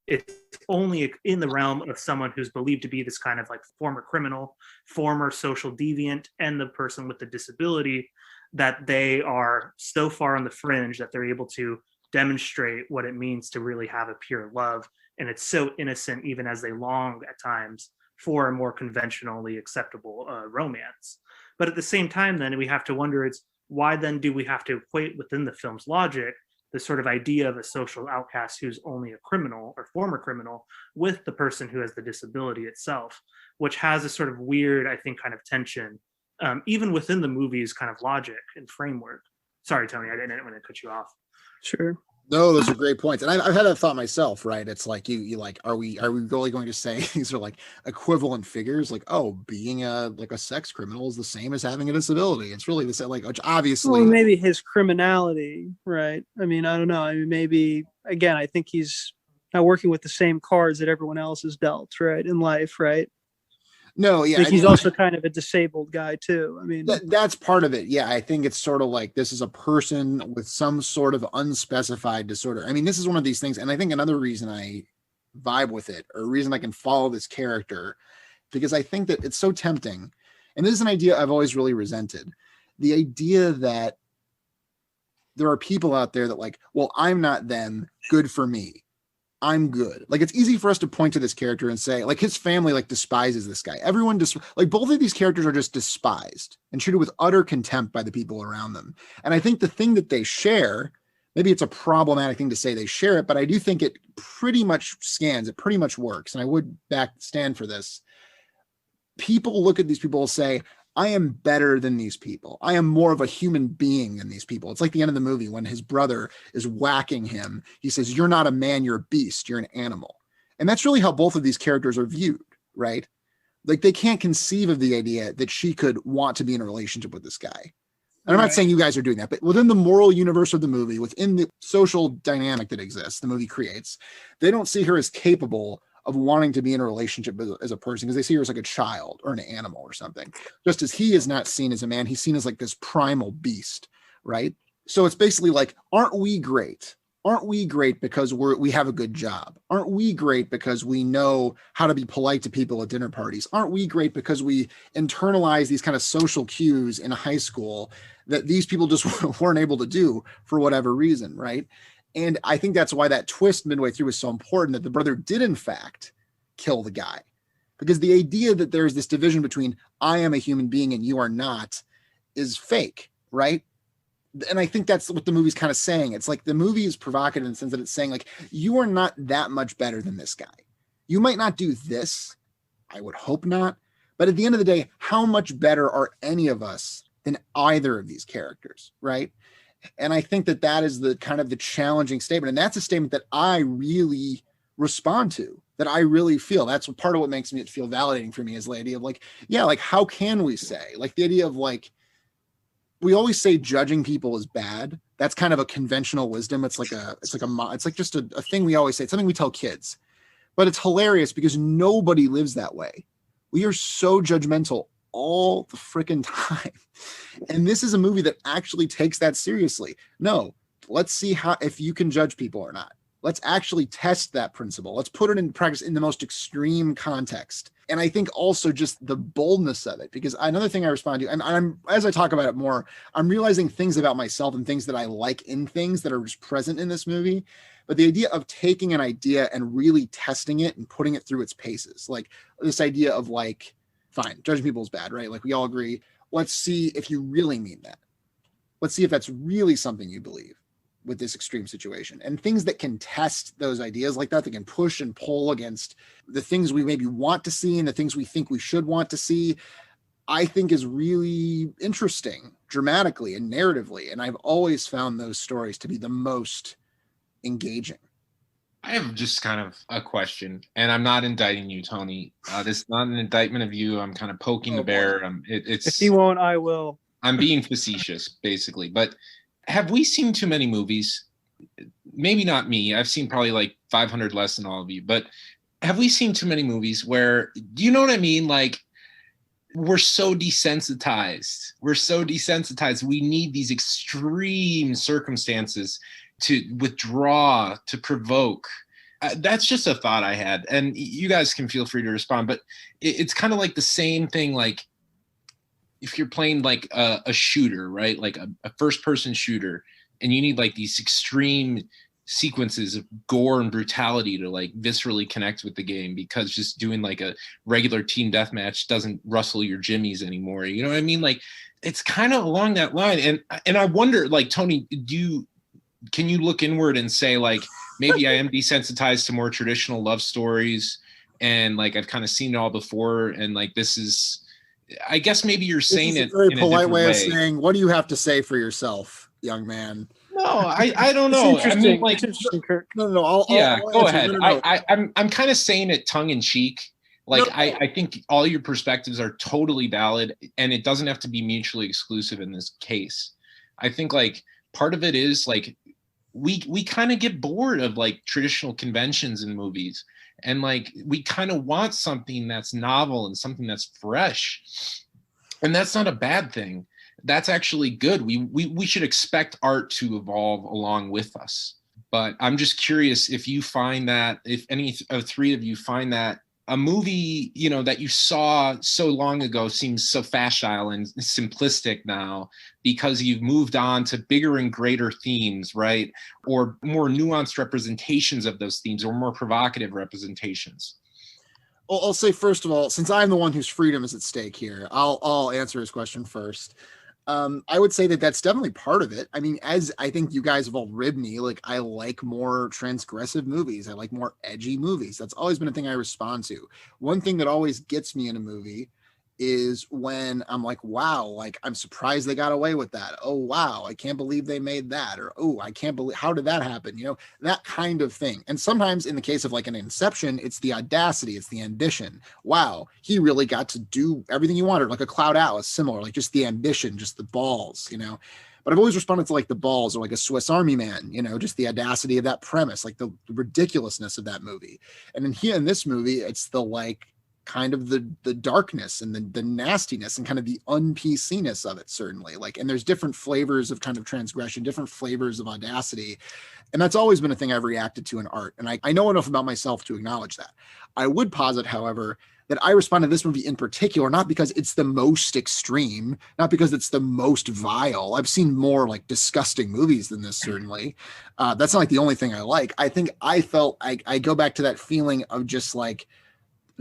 [SPEAKER 4] it's only in the realm of someone who's believed to be this kind of like former criminal, former social deviant, and the person with the disability, that they are so far on the fringe that they're able to demonstrate what it means to really have a pure love. And it's so innocent, even as they long at times for a more conventionally acceptable romance. But at the same time, then we have to wonder, it's why then do we have to equate within the film's logic the sort of idea of a social outcast who's only a criminal or former criminal with the person who has the disability itself, which has a sort of weird, I think, kind of tension, even within the movie's kind of logic and framework. Sorry, Tony, I didn't want to cut you off.
[SPEAKER 3] Sure.
[SPEAKER 1] No, those are great points. And I've had that thought myself, right? It's like you like, are we really going to say these are like equivalent figures? Like, oh, being a sex criminal is the same as having a disability. It's really the same, like, which obviously.
[SPEAKER 3] Well, maybe his criminality, right? I mean, I don't know. I mean, maybe again, I think he's not working with the same cards that everyone else is dealt, right, in life, right?
[SPEAKER 1] No, yeah.
[SPEAKER 3] Like he's also kind of a disabled guy too. I mean,
[SPEAKER 1] that's part of it. Yeah, I think it's sort of like this is a person with some sort of unspecified disorder. I mean, this is one of these things, and I think another reason I vibe with it, or a reason I can follow this character, because I think that it's so tempting. And this is an idea I've always really resented. The idea that there are people out there that like, well, I'm not them, good for me. I'm good. Like, it's easy for us to point to this character and say, like, his family like despises this guy. Everyone just like both of these characters are just despised and treated with utter contempt by the people around them. And I think the thing that they share, maybe it's a problematic thing to say they share it, but I do think it pretty much scans, it pretty much works. And I would stand for this. People look at these people and say, I am better than these people. I am more of a human being than these people. It's like the end of the movie when his brother is whacking him. He says, you're not a man, you're a beast, you're an animal. And that's really how both of these characters are viewed, right? Like they can't conceive of the idea that she could want to be in a relationship with this guy. And I'm not saying you guys are doing that, but within the moral universe of the movie, within the social dynamic that exists, the movie creates, they don't see her as capable of wanting to be in a relationship as a person because they see her as like a child or an animal or something. Just as he is not seen as a man, he's seen as like this primal beast, right? So it's basically like, aren't we great? Aren't we great because we have a good job? Aren't we great because we know how to be polite to people at dinner parties? Aren't we great because we internalize these kind of social cues in high school that these people just weren't able to do for whatever reason, right? And I think that's why that twist midway through is so important, that the brother did in fact kill the guy, because the idea that there's this division between I am a human being and you are not is fake, right? And I think that's what the movie's kind of saying. It's like the movie is provocative in the sense that it's saying like, you are not that much better than this guy. You might not do this. I would hope not. But at the end of the day, how much better are any of us than either of these characters, right? And I think that that is the kind of the challenging statement. And that's a statement that I really respond to, that I really feel. That's part of what makes it feel validating for me, is the idea of like, yeah, like how can we say, like the idea of like, we always say judging people is bad. That's kind of a conventional wisdom. It's like just a thing we always say. It's something we tell kids, but it's hilarious because nobody lives that way. We are so judgmental all the freaking time. And this is a movie that actually takes that seriously. No, let's see if you can judge people or not. Let's actually test that principle. Let's put it in practice in the most extreme context. And I think also just the boldness of it, because another thing I respond to, and I'm, as I talk about it more, I'm realizing things about myself and things that I like in things that are just present in this movie. But the idea of taking an idea and really testing it and putting it through its paces, like this idea of like, fine, judging people is bad, right? Like we all agree. Let's see if you really mean that. Let's see if that's really something you believe with this extreme situation, and things that can test those ideas like that can push and pull against the things we maybe want to see and the things we think we should want to see, I think is really interesting dramatically and narratively. And I've always found those stories to be the most engaging.
[SPEAKER 2] I have just kind of a question, and I'm not indicting you, Tony. This is not an indictment of you. I'm kind of poking the bear.
[SPEAKER 3] If he won't, I will.
[SPEAKER 2] I'm being facetious, basically. But have we seen too many movies? Maybe not me. I've seen probably like 500 less than all of you. But have we seen too many movies where, do you know what I mean? Like, we're so desensitized. We're so desensitized. We need these extreme circumstances to withdraw, to provoke. That's just a thought I had. And you guys can feel free to respond. But it's kind of like the same thing. Like, if you're playing like a shooter, right? Like a first person shooter, and you need like these extreme sequences of gore and brutality to like viscerally connect with the game, because just doing like a regular team deathmatch doesn't rustle your jimmies anymore. You know what I mean? Like, it's kind of along that line. And I wonder, like, Tony, can you look inward and say, like, maybe I am desensitized to more traditional love stories, and like I've kind of seen it all before, and like this is, I guess maybe you're saying it
[SPEAKER 1] a very
[SPEAKER 2] in
[SPEAKER 1] polite
[SPEAKER 2] a
[SPEAKER 1] way
[SPEAKER 2] way
[SPEAKER 1] of saying, what do you have to say for yourself, young man?
[SPEAKER 2] No, I don't
[SPEAKER 3] It's
[SPEAKER 2] know. I
[SPEAKER 3] interesting.
[SPEAKER 2] mean, like,
[SPEAKER 3] It's interesting, Kirk.
[SPEAKER 1] No. I'll
[SPEAKER 2] go
[SPEAKER 1] answer.
[SPEAKER 2] ahead.
[SPEAKER 1] No.
[SPEAKER 2] I'm kind of saying it tongue in cheek. Like,
[SPEAKER 1] No.
[SPEAKER 2] I think all your perspectives are totally valid, and it doesn't have to be mutually exclusive in this case. I think like part of it is like we kind of get bored of like traditional conventions in movies, and like we kind of want something that's novel and something that's fresh, and that's not a bad thing. That's actually good. We should expect art to evolve along with us. But I'm just curious if you find that, if any of three of you find that a movie, you know, that you saw so long ago seems so facile and simplistic now because you've moved on to bigger and greater themes, right? Or more nuanced representations of those themes, or more provocative representations.
[SPEAKER 1] Well, I'll say, first of all, since I'm the one whose freedom is at stake here, I'll answer his question first. I would say that that's definitely part of it. I mean, as I think you guys have all ribbed me, like, I like more transgressive movies. I like more edgy movies. That's always been a thing I respond to. One thing that always gets me in a movie is when I'm like, wow, like, I'm surprised they got away with that. Oh, wow, I can't believe they made that. Or, oh, I can't believe, how did that happen? You know, that kind of thing. And sometimes in the case of like an Inception, it's the audacity, it's the ambition. Wow, he really got to do everything he wanted. Like a Cloud Atlas, similar, like just the ambition, just the balls, you know. But I've always responded to like the balls, or like a Swiss Army Man, you know, just the audacity of that premise, like the ridiculousness of that movie. And in this movie, it's the like kind of the darkness and the nastiness and kind of the un-PC-ness of it, certainly. Like, and there's different flavors of kind of transgression, different flavors of audacity. And that's always been a thing I've reacted to in art. And I know enough about myself to acknowledge that. I would posit, however, that I respond to this movie in particular, not because it's the most extreme, not because it's the most vile. I've seen more like disgusting movies than this, certainly. That's not like the only thing I like. I think I felt, I go back to that feeling of just like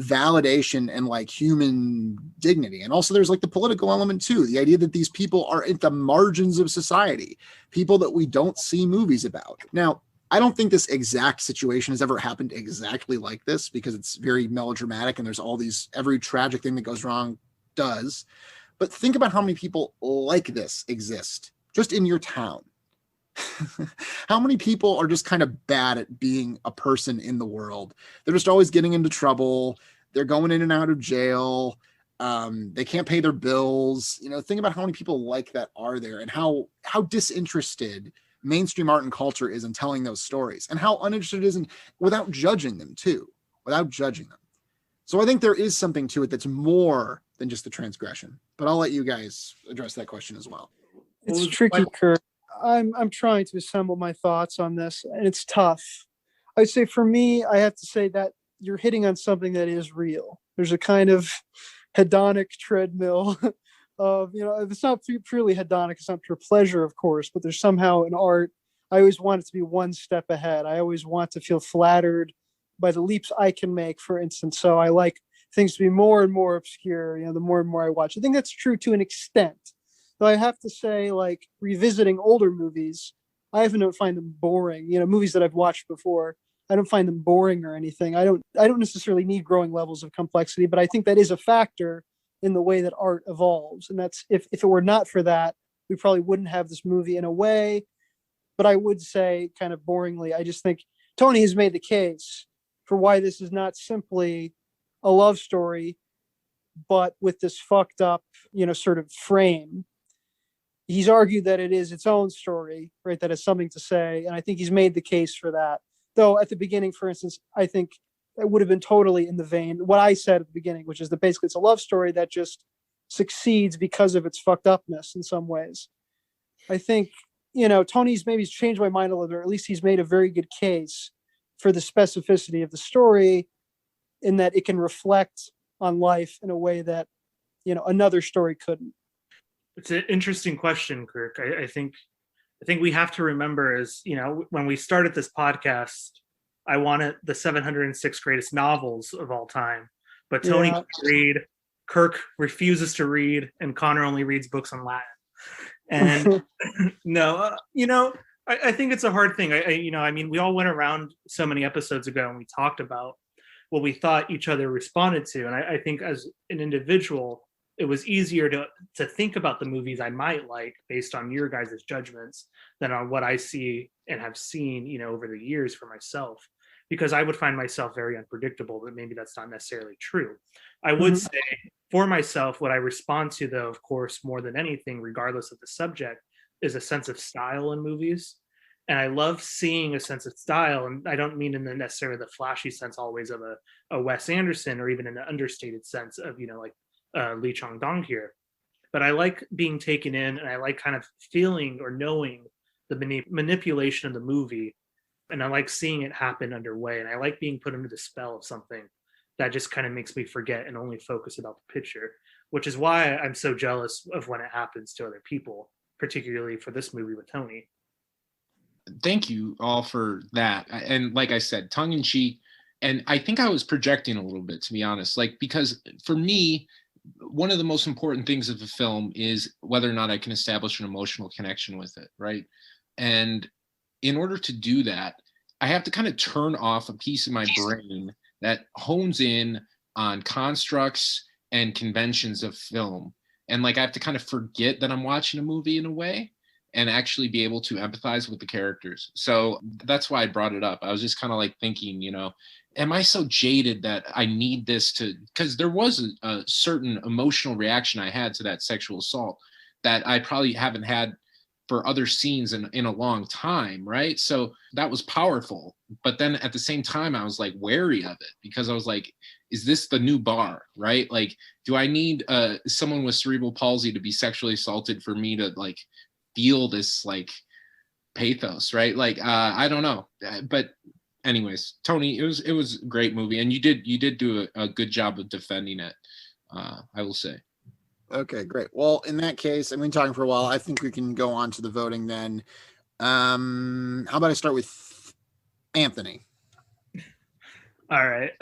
[SPEAKER 1] validation and like human dignity. And also there's like the political element too, the idea that these people are at the margins of society, people that we don't see movies about. Now, I don't think this exact situation has ever happened exactly like this, because it's very melodramatic and there's all these, every tragic thing that goes wrong does. But think about how many people like this exist just in your town. How many people are just kind of bad at being a person in the world? They're just always getting into trouble. They're going in and out of jail. They can't pay their bills. You know, think about how many people like that are there, and how disinterested mainstream art and culture is in telling those stories, and how uninterested it is in, without judging them too, without judging them. So I think there is something to it that's more than just the transgression. But I'll let you guys address that question as well.
[SPEAKER 3] It's tricky, Kurt. I'm trying to assemble my thoughts on this, and it's tough. I'd say for me, I have to say that you're hitting on something that is real. There's a kind of hedonic treadmill of, you know, it's not purely hedonic, it's not pure pleasure, of course, but there's somehow in art, I always want it to be one step ahead. I always want to feel flattered by the leaps I can make, for instance. So I like things to be more and more obscure, you know, the more and more I watch. I think that's true to an extent. Though I have to say, like, revisiting older movies, I don't find them boring. You know, movies that I've watched before, I don't find them boring or anything. I don't necessarily need growing levels of complexity, but I think that is a factor in the way that art evolves. And that's, if it were not for that, we probably wouldn't have this movie in a way. But I would say, kind of boringly, I just think Tony has made the case for why this is not simply a love story, but with this fucked up, you know, sort of frame. he's argued that it is its own story, right? That it's something to say. And I think he's made the case for that. Though at the beginning, for instance, I think it would have been totally in the vein, what I said at the beginning, which is that basically it's a love story that just succeeds because of its fucked upness in some ways. I think, Tony's maybe changed my mind a little bit, or at least he's made a very good case for the specificity of the story in that it can reflect on life in a way that, another story couldn't.
[SPEAKER 4] It's an interesting question, Kirk. I think we have to remember is, when we started this podcast, I wanted the 706 greatest novels of all time, but Tony can read, Kirk refuses to read, and Connor only reads books in Latin. And no, I think it's a hard thing. We all went around so many episodes ago and we talked about what we thought each other responded to. And I think as an individual, it was easier to think about the movies I might like based on your guys' judgments than on what I see and have seen, over the years for myself, because I would find myself very unpredictable, but maybe that's not necessarily true. I would say for myself, what I respond to, though, of course, more than anything, regardless of the subject, is a sense of style in movies. And I love seeing a sense of style. And I don't mean in the necessarily the flashy sense always of a Wes Anderson, or even in the understated sense of, like Lee Chong-dong here. But I like being taken in, and I like kind of feeling or knowing the manipulation of the movie. And I like seeing it happen underway. And I like being put under the spell of something that just kind of makes me forget and only focus about the picture, which is why I'm so jealous of when it happens to other people, particularly for this movie with Tony.
[SPEAKER 2] Thank you all for that. And like I said, tongue in cheek. And I think I was projecting a little bit, to be honest, because for me, one of the most important things of a film is whether or not I can establish an emotional connection with it, right? And in order to do that, I have to kind of turn off a piece of my brain that hones in on constructs and conventions of film. And I have to kind of forget that I'm watching a movie in a way and actually be able to empathize with the characters. So that's why I brought it up. I was just kind of thinking, am I so jaded that I need this because there was a certain emotional reaction I had to that sexual assault that I probably haven't had for other scenes in a long time, right? So that was powerful. But then at the same time, I was wary of it, because I was is this the new bar, right? Do I need someone with cerebral palsy to be sexually assaulted for me to feel this pathos, right? I don't know. But anyways, Tony, it was a great movie, and you did do a good job of defending it, I will say.
[SPEAKER 1] Okay, great. Well, in that case, I've been talking for a while. I think we can go on to the voting then. How about I start with Anthony?
[SPEAKER 4] All right.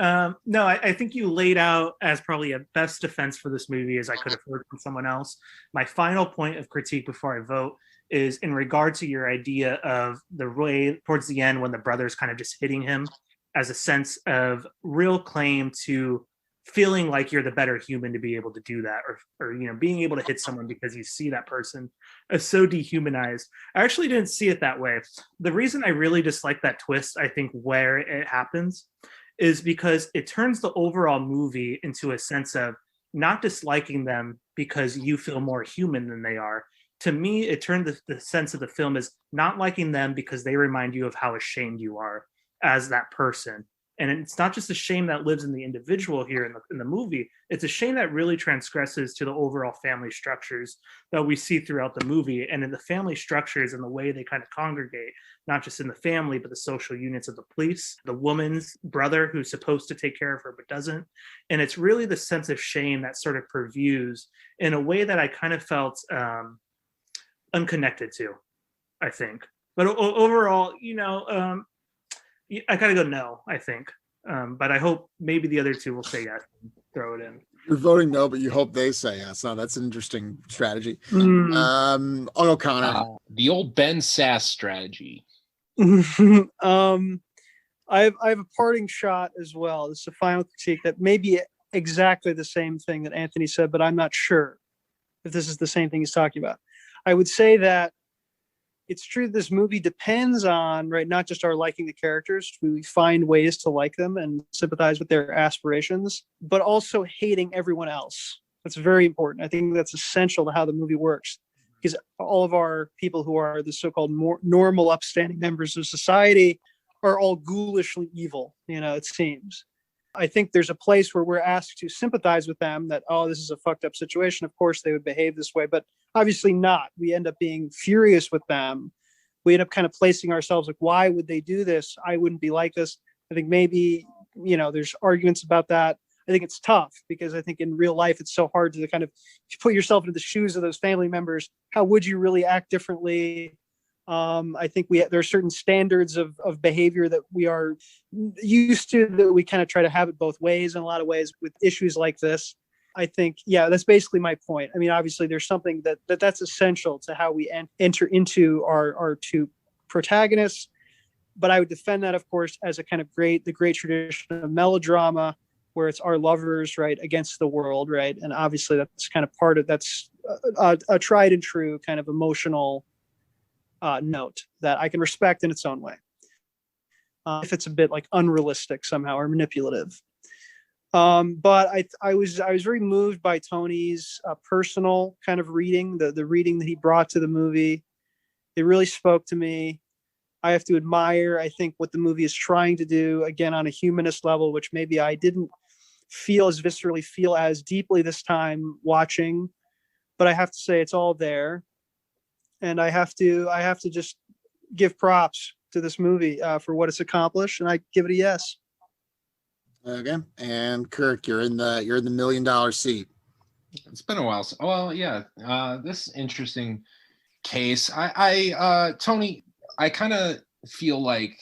[SPEAKER 4] No, I think you laid out as probably a best defense for this movie as I could have heard from someone else. My final point of critique before I vote is in regard to your idea of the way towards the end when the brother's kind of just hitting him as a sense of real claim to feeling like you're the better human to be able to do that, or being able to hit someone because you see that person as so dehumanized. I actually didn't see it that way. The reason I really dislike that twist, I think, where it happens is because it turns the overall movie into a sense of not disliking them because you feel more human than they are. To me, it turned the sense of the film as not liking them because they remind you of how ashamed you are as that person. And it's not just a shame that lives in the individual here in the movie. It's a shame that really transgresses to the overall family structures that we see throughout the movie. And in the family structures and the way they kind of congregate, not just in the family, but the social units of the police, the woman's brother who's supposed to take care of her but doesn't. And it's really the sense of shame that sort of purviews in a way that I kind of felt unconnected to, I think. But overall, I gotta go no, I think. But I hope maybe the other two will say yes and throw it in.
[SPEAKER 1] You're voting no, but you hope they say yes. No, that's an interesting strategy. I'll go Connor.
[SPEAKER 2] The old Ben Sass strategy.
[SPEAKER 3] I have a parting shot as well. This is a final critique that may be exactly the same thing that Anthony said, but I'm not sure if this is the same thing he's talking about. I would say that it's true this movie depends on, right, not just our liking the characters, we find ways to like them and sympathize with their aspirations, but also hating everyone else. That's very important. I think that's essential to how the movie works. because all of our people who are the so-called more normal, upstanding members of society are all ghoulishly evil, it seems. I think there's a place where we're asked to sympathize with them that, oh, this is a fucked up situation. Of course they would behave this way, but obviously not. We end up being furious with them. We end up kind of placing ourselves like, why would they do this? I wouldn't be like this. I think maybe, there's arguments about that. I think it's tough because I think in real life, it's so hard to kind of put yourself into the shoes of those family members. How would you really act differently? I think there are certain standards of behavior that we are used to, that we kind of try to have it both ways in a lot of ways with issues like this. I think, that's basically my point. I mean, obviously there's something that's essential to how we enter into our two protagonists, but I would defend that, of course, as a kind of the great tradition of melodrama, where it's our lovers, right, against the world, right? And obviously that's kind of that's a tried and true kind of emotional note that I can respect in its own way. If it's a bit like unrealistic somehow or manipulative. But I was very moved by Tony's personal kind of reading, the reading that he brought to the movie. It really spoke to me. I have to admire, I think, what the movie is trying to do, again, on a humanist level, which maybe I didn't feel as deeply this time watching, but I have to say it's all there. And I have to just give props to this movie for what it's accomplished, and I give it a yes.
[SPEAKER 1] Okay, and Kirk, you're in the $1 million seat.
[SPEAKER 2] It's been a while. Well, yeah, this interesting case. I Tony, I kind of feel like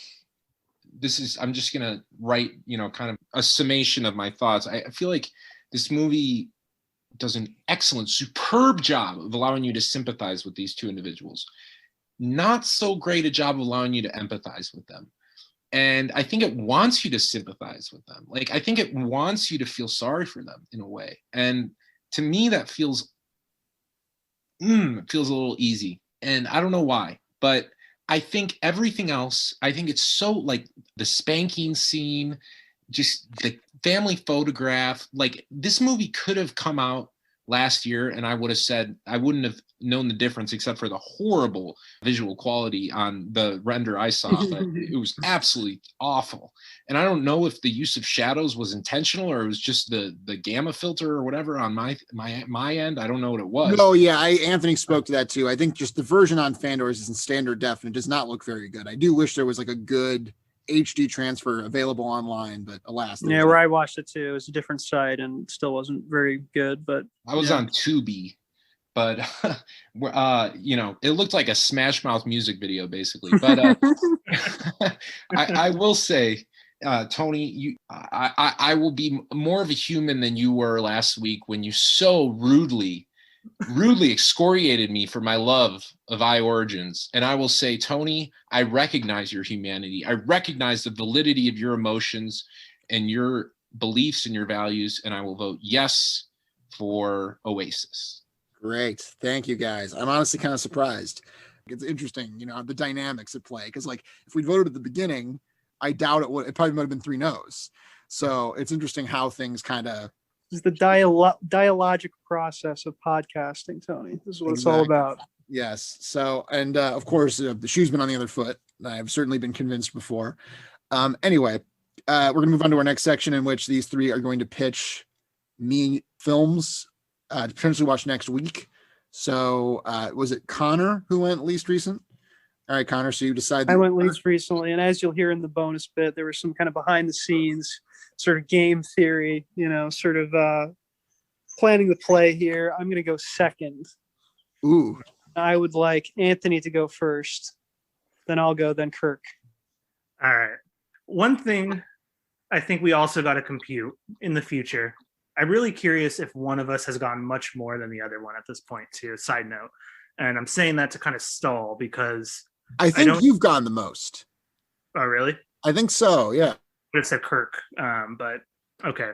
[SPEAKER 2] I'm just gonna write, kind of a summation of my thoughts. I feel like this movie does an excellent, superb job of allowing you to sympathize with these two individuals. Not so great a job of allowing you to empathize with them. And I think it wants you to sympathize with them. Like, I think it wants you to feel sorry for them in a way. And to me, that feels a little easy. And I don't know why, but I think everything else, I think it's so, like, the spanking scene, just the family photograph, like, this movie could have come out last year and I would have said, I wouldn't have known the difference except for the horrible visual quality on the render I saw, but it was absolutely awful. And I don't know if the use of shadows was intentional or it was just the gamma filter or whatever on my end. I don't know what it was.
[SPEAKER 1] No, yeah, Anthony spoke to that too. I think just the version on Fandor is in standard def and it does not look very good. I do wish there was like a good HD transfer available online, but alas.
[SPEAKER 3] Yeah, where I watched it too, it was a different site and still wasn't very good. But
[SPEAKER 2] I was on Tubi, but it looked like a Smash Mouth music video basically. But I will say, Tony, I will be more of a human than you were last week when you so rudely excoriated me for my love of I Origins. And I will say, Tony, I recognize your humanity. I recognize the validity of your emotions and your beliefs and your values. And I will vote yes for Oasis.
[SPEAKER 1] Great. Thank you, guys. I'm honestly kind of surprised. It's interesting, the dynamics at play. Because, like, if we voted at the beginning, I doubt it probably might have been 3 no's. So it's interesting how things kind of.
[SPEAKER 3] This is the dialogic process of podcasting, Tony. This is what it's all about.
[SPEAKER 1] Yes. So, and of course, the shoe's been on the other foot. I've certainly been convinced before. Anyway, we're going to move on to our next section in which these 3 are going to pitch me films to potentially watch next week. So was it Connor who went least recent? All right, Connor. So you decided.
[SPEAKER 3] I went least recently. And as you'll hear in the bonus bit, there was some kind of behind the scenes sort of game theory, sort of planning the play here. I'm going to go second.
[SPEAKER 1] Ooh.
[SPEAKER 3] I would like Anthony to go first. Then I'll go, then Kirk.
[SPEAKER 4] All right. One thing I think we also got to compute in the future. I'm really curious if one of us has gone much more than the other one at this point, too. Side note. And I'm saying that to kind of stall because
[SPEAKER 1] I think you've gone the most.
[SPEAKER 4] Oh, really?
[SPEAKER 1] I think so, yeah.
[SPEAKER 4] Would have said Kirk, but okay.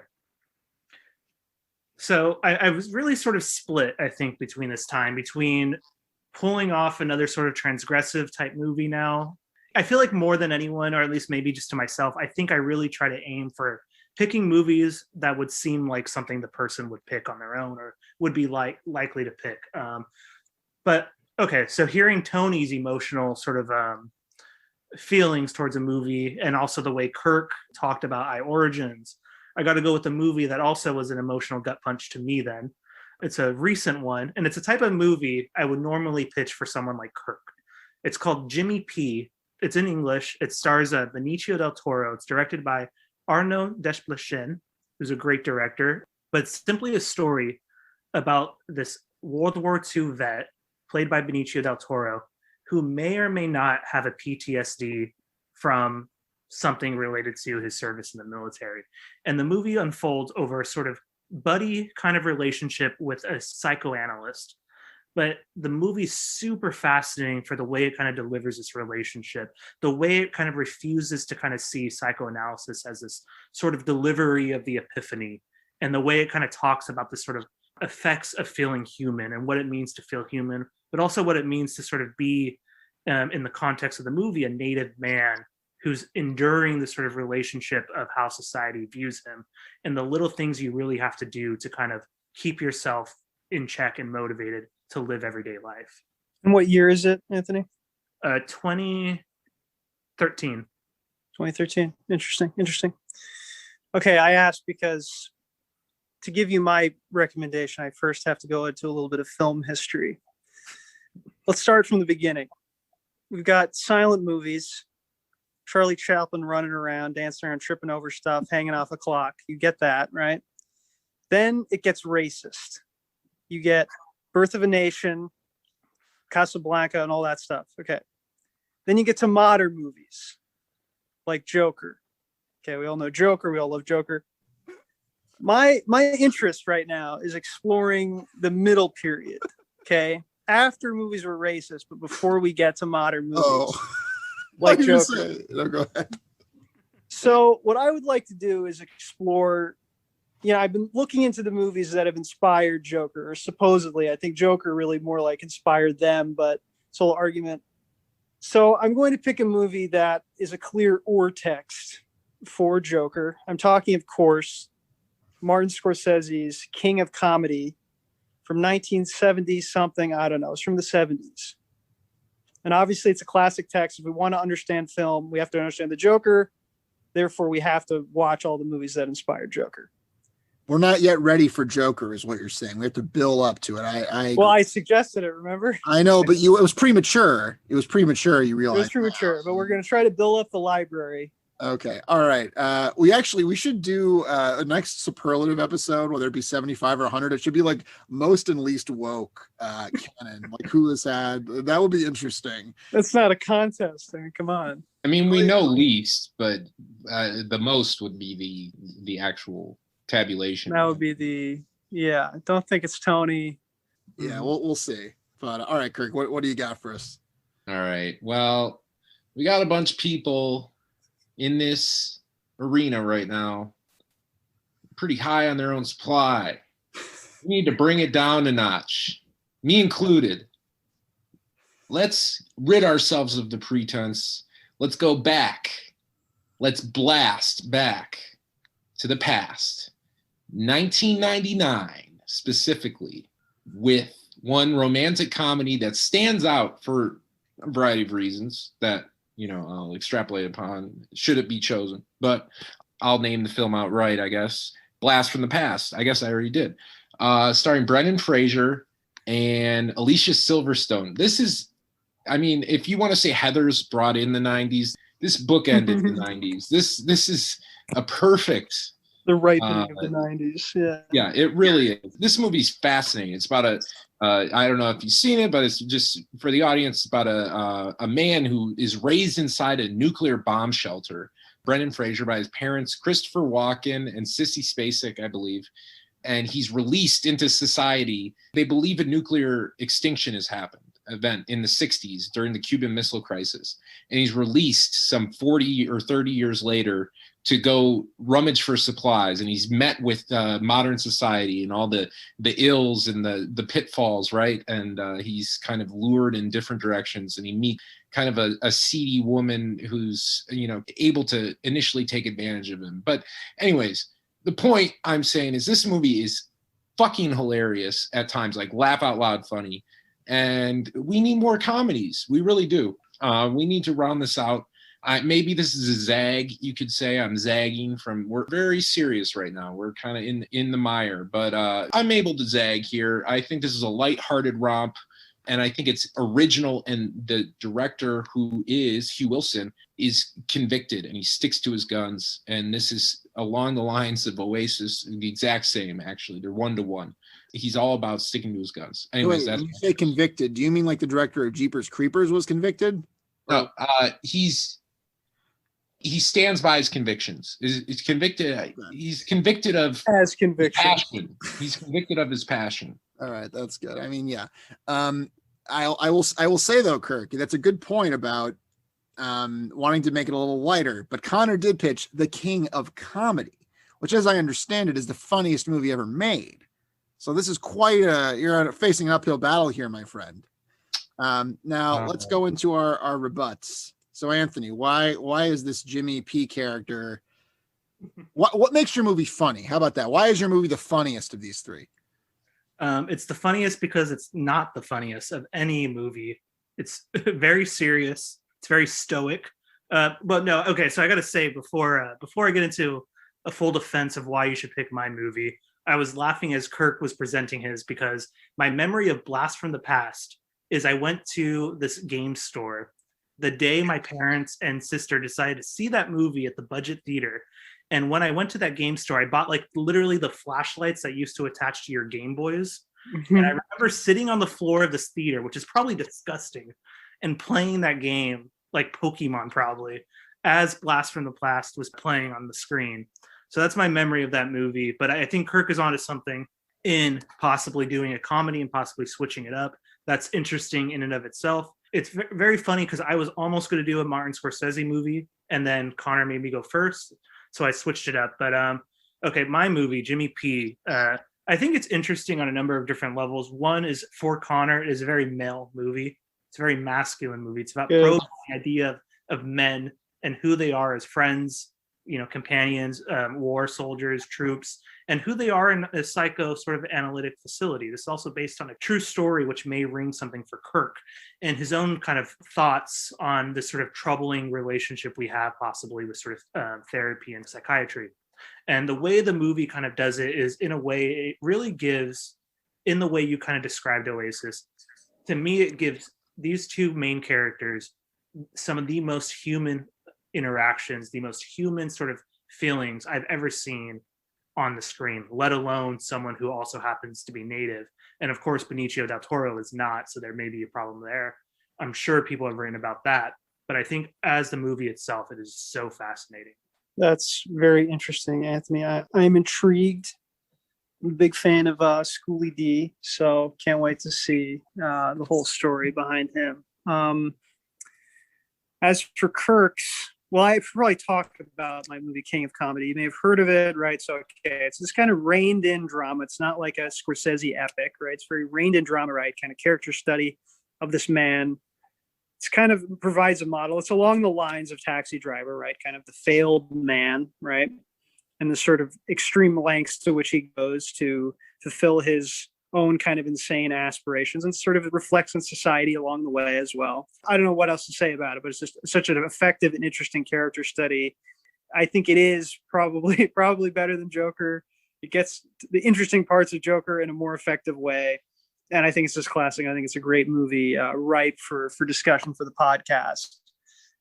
[SPEAKER 4] So I was really sort of split, I think, between pulling off another sort of transgressive type movie now. I feel like more than anyone, or at least maybe just to myself, I think I really try to aim for picking movies that would seem like something the person would pick on their own or would be likely to pick. But Okay, so hearing Tony's emotional sort of feelings towards a movie, and also the way Kirk talked about I Origins, I got to go with a movie that also was an emotional gut punch to me. Then it's a recent one, and it's a type of movie I would normally pitch for someone like Kirk. It's called Jimmy P. It's in English. It stars Benicio del Toro. It's directed by Arnaud Desplechin, who's a great director. But it's simply a story about this World War II vet, played by Benicio del Toro, who may or may not have a PTSD from something related to his service in the military. And the movie unfolds over a sort of buddy kind of relationship with a psychoanalyst. But the movie's super fascinating for the way it kind of delivers this relationship, the way it kind of refuses to kind of see psychoanalysis as this sort of delivery of the epiphany, and the way it kind of talks about the sort of effects of feeling human and what it means to feel human, but also what it means to sort of be, in the context of the movie, a native man who's enduring the sort of relationship of how society views him, and the little things you really have to do to kind of keep yourself in check and motivated to live everyday life.
[SPEAKER 3] And what year is it, Anthony?
[SPEAKER 4] 2013.
[SPEAKER 3] 2013. Interesting. Okay, I asked because to give you my recommendation, I first have to go into a little bit of film history. Let's start from the beginning. We've got silent movies, Charlie Chaplin running around, dancing around, tripping over stuff, hanging off a clock. You get that, right? Then it gets racist. You get Birth of a Nation, Casablanca, and all that stuff. Okay. Then you get to modern movies like Joker. Okay, we all know Joker. We all love Joker. My interest right now is exploring the middle period. Okay, after movies were racist, but before we get to modern movies, like Joker.
[SPEAKER 1] No, go ahead.
[SPEAKER 3] So what I would like to do is explore. I've been looking into the movies that have inspired Joker, or supposedly. I think Joker really more like inspired them, but it's a whole argument. So I'm going to pick a movie that is a clear or text for Joker. I'm talking, of course, Martin Scorsese's King of Comedy from 1970 something. I don't know. It's from the 70s. And obviously it's a classic text. If we want to understand film, we have to understand the Joker. Therefore, we have to watch all the movies that inspired Joker.
[SPEAKER 1] We're not yet ready for Joker, is what you're saying. We have to build up to it.
[SPEAKER 3] I suggested it, remember?
[SPEAKER 1] I know, but it was premature. You realize.
[SPEAKER 3] It was premature, but we're going to try to build up the library.
[SPEAKER 1] Okay. All right. We should do a next superlative episode, whether it be 75 or 100. It should be like most and least woke canon, like who has had. That would be interesting.
[SPEAKER 3] That's not a contest. I mean, come on.
[SPEAKER 2] I mean, we know least, but the most would be the actual tabulation.
[SPEAKER 3] That would be I don't think it's Tony.
[SPEAKER 1] Yeah, we'll see. But all right, Kirk, what do you got for us?
[SPEAKER 2] All right. Well, we got a bunch of people in this arena right now, pretty high on their own supply. We need to bring it down a notch, me included. Let's rid ourselves of the pretense. Let's go back. Let's blast back to the past. 1999, specifically, with one romantic comedy that stands out for a variety of reasons that, I'll extrapolate upon should it be chosen. But I'll name the film outright, I guess. Blast from the Past. I guess I already did. Starring Brendan Fraser and Alicia Silverstone. This is, if you want to say Heather's brought in the 90s, this book ended the 90s. This is a perfect...
[SPEAKER 3] The ripening of the 90s. Yeah.
[SPEAKER 2] Yeah, it really is. This movie's fascinating. It's about I don't know if you've seen it, but it's just for the audience, about a man who is raised inside a nuclear bomb shelter, Brendan Fraser, by his parents, Christopher Walken and Sissy Spacek, I believe. And he's released into society. They believe a nuclear extinction has happened, event in the 60s during the Cuban Missile Crisis. And he's released some 40 or 30 years later to go rummage for supplies, and he's met with modern society and all the ills and the pitfalls, right? And he's kind of lured in different directions, and he meets kind of a seedy woman who's able to initially take advantage of him. But anyways, the point I'm saying is this movie is fucking hilarious at times, like laugh out loud funny. and we need more comedies. We really do. We need to round this out. Maybe this is a zag, you could say. I'm zagging from, we're very serious right now. We're kind of in the mire, but I'm able to zag here. I think this is a lighthearted romp, and I think it's original, and the director, who is Hugh Wilson, is convicted, and he sticks to his guns, and this is along the lines of Oasis, the exact same, actually. They're 1-to-1. He's all about sticking to his guns. Anyways,
[SPEAKER 1] when you say convicted, do you mean like the director of Jeepers Creepers was convicted?
[SPEAKER 2] No, he stands by his convictions. He's convicted. He's convicted of
[SPEAKER 3] As conviction.
[SPEAKER 2] passion. He's convicted of his passion.
[SPEAKER 1] All right, that's good. I mean, yeah. I will say though, Kirk, that's a good point about wanting to make it a little lighter. But Connor did pitch The King of Comedy, which, as I understand it, is the funniest movie ever made. So this is you're facing an uphill battle here, my friend. Now let's go into our rebuts. So Anthony, why is this Jimmy P character? What makes your movie funny? How about that? Why is your movie the funniest of these three?
[SPEAKER 4] It's the funniest because it's not the funniest of any movie. It's very serious. It's very stoic. But no, okay. So I got to say before I get into a full defense of why you should pick my movie, I was laughing as Kirk was presenting his, because my memory of Blast from the Past is I went to this game store the day my parents and sister decided to see that movie at the budget theater. And when I went to that game store, I bought like literally the flashlights that used to attach to your Game Boys. And I remember sitting on the floor of this theater, which is probably disgusting, and playing that game like Pokemon probably, as Blast from the Past was playing on the screen. So that's my memory of that movie. But I think Kirk is onto something in possibly doing a comedy and possibly switching it up. That's interesting in and of itself. It's very funny because I was almost going to do a Martin Scorsese movie, and then Connor made me go first, so I switched it up. But okay, my movie, Jimmy P. I think it's interesting on a number of different levels. One is, for Connor, it is a very male movie. It's a very masculine movie. It's about probing the idea of men and who they are as friends, companions, war soldiers, troops, and who they are in a psycho sort of analytic facility. This is also based on a true story, which may ring something for Kirk and his own kind of thoughts on this sort of troubling relationship we have possibly with sort of therapy and psychiatry. And the way the movie kind of does it is, in a way, it really gives, in the way you kind of described Oasis, to me, it gives these two main characters some of the most human interactions, the most human sort of feelings I've ever seen on the screen, let alone someone who also happens to be native. And of course, Benicio del Toro is not, so there may be a problem there. I'm sure people have written about that, but I think as the movie itself, it is so fascinating.
[SPEAKER 3] That's very interesting, Anthony. I'm intrigued. I'm a big fan of Schoolie D, so can't wait to see the whole story behind him. As for Kirk's, well, I've probably talked about my movie King of Comedy. You may have heard of it, right? So, okay, it's this kind of reined-in drama. It's not like a Scorsese epic, right? It's very reined-in drama, right? Kind of character study of this man. It's kind of provides a model. It's along the lines of Taxi Driver, right? Kind of the failed man, right? And the sort of extreme lengths to which he goes to fulfill his own kind of insane aspirations, and sort of reflects on society along the way as well. I don't know what else to say about it, but it's just such an effective and interesting character study. I think it is probably better than Joker. It gets the interesting parts of Joker in a more effective way. And I think it's just classic. I think it's a great movie, ripe for discussion for the podcast.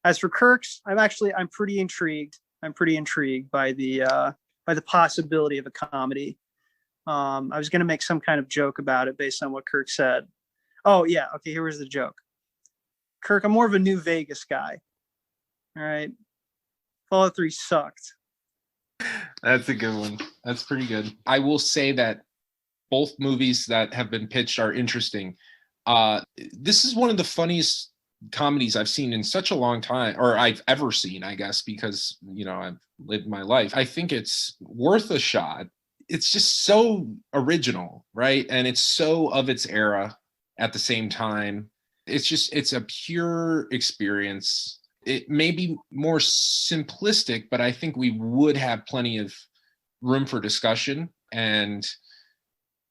[SPEAKER 3] As for Kirk's, I'm pretty intrigued. I'm pretty intrigued by the possibility of a comedy. I was going to make some kind of joke about it based on what Kirk said. Oh, yeah. Okay, here was the joke. Kirk, I'm more of a New Vegas guy. All right. Fallout 3 sucked.
[SPEAKER 2] That's a good one. That's pretty good. I will say that both movies that have been pitched are interesting. This is one of the funniest comedies I've seen in such a long time, or I've ever seen, I guess, because, I've lived my life. I think it's worth a shot. It's just so original, right? And it's so of its era at the same time. It's a pure experience. It may be more simplistic, but I think we would have plenty of room for discussion. And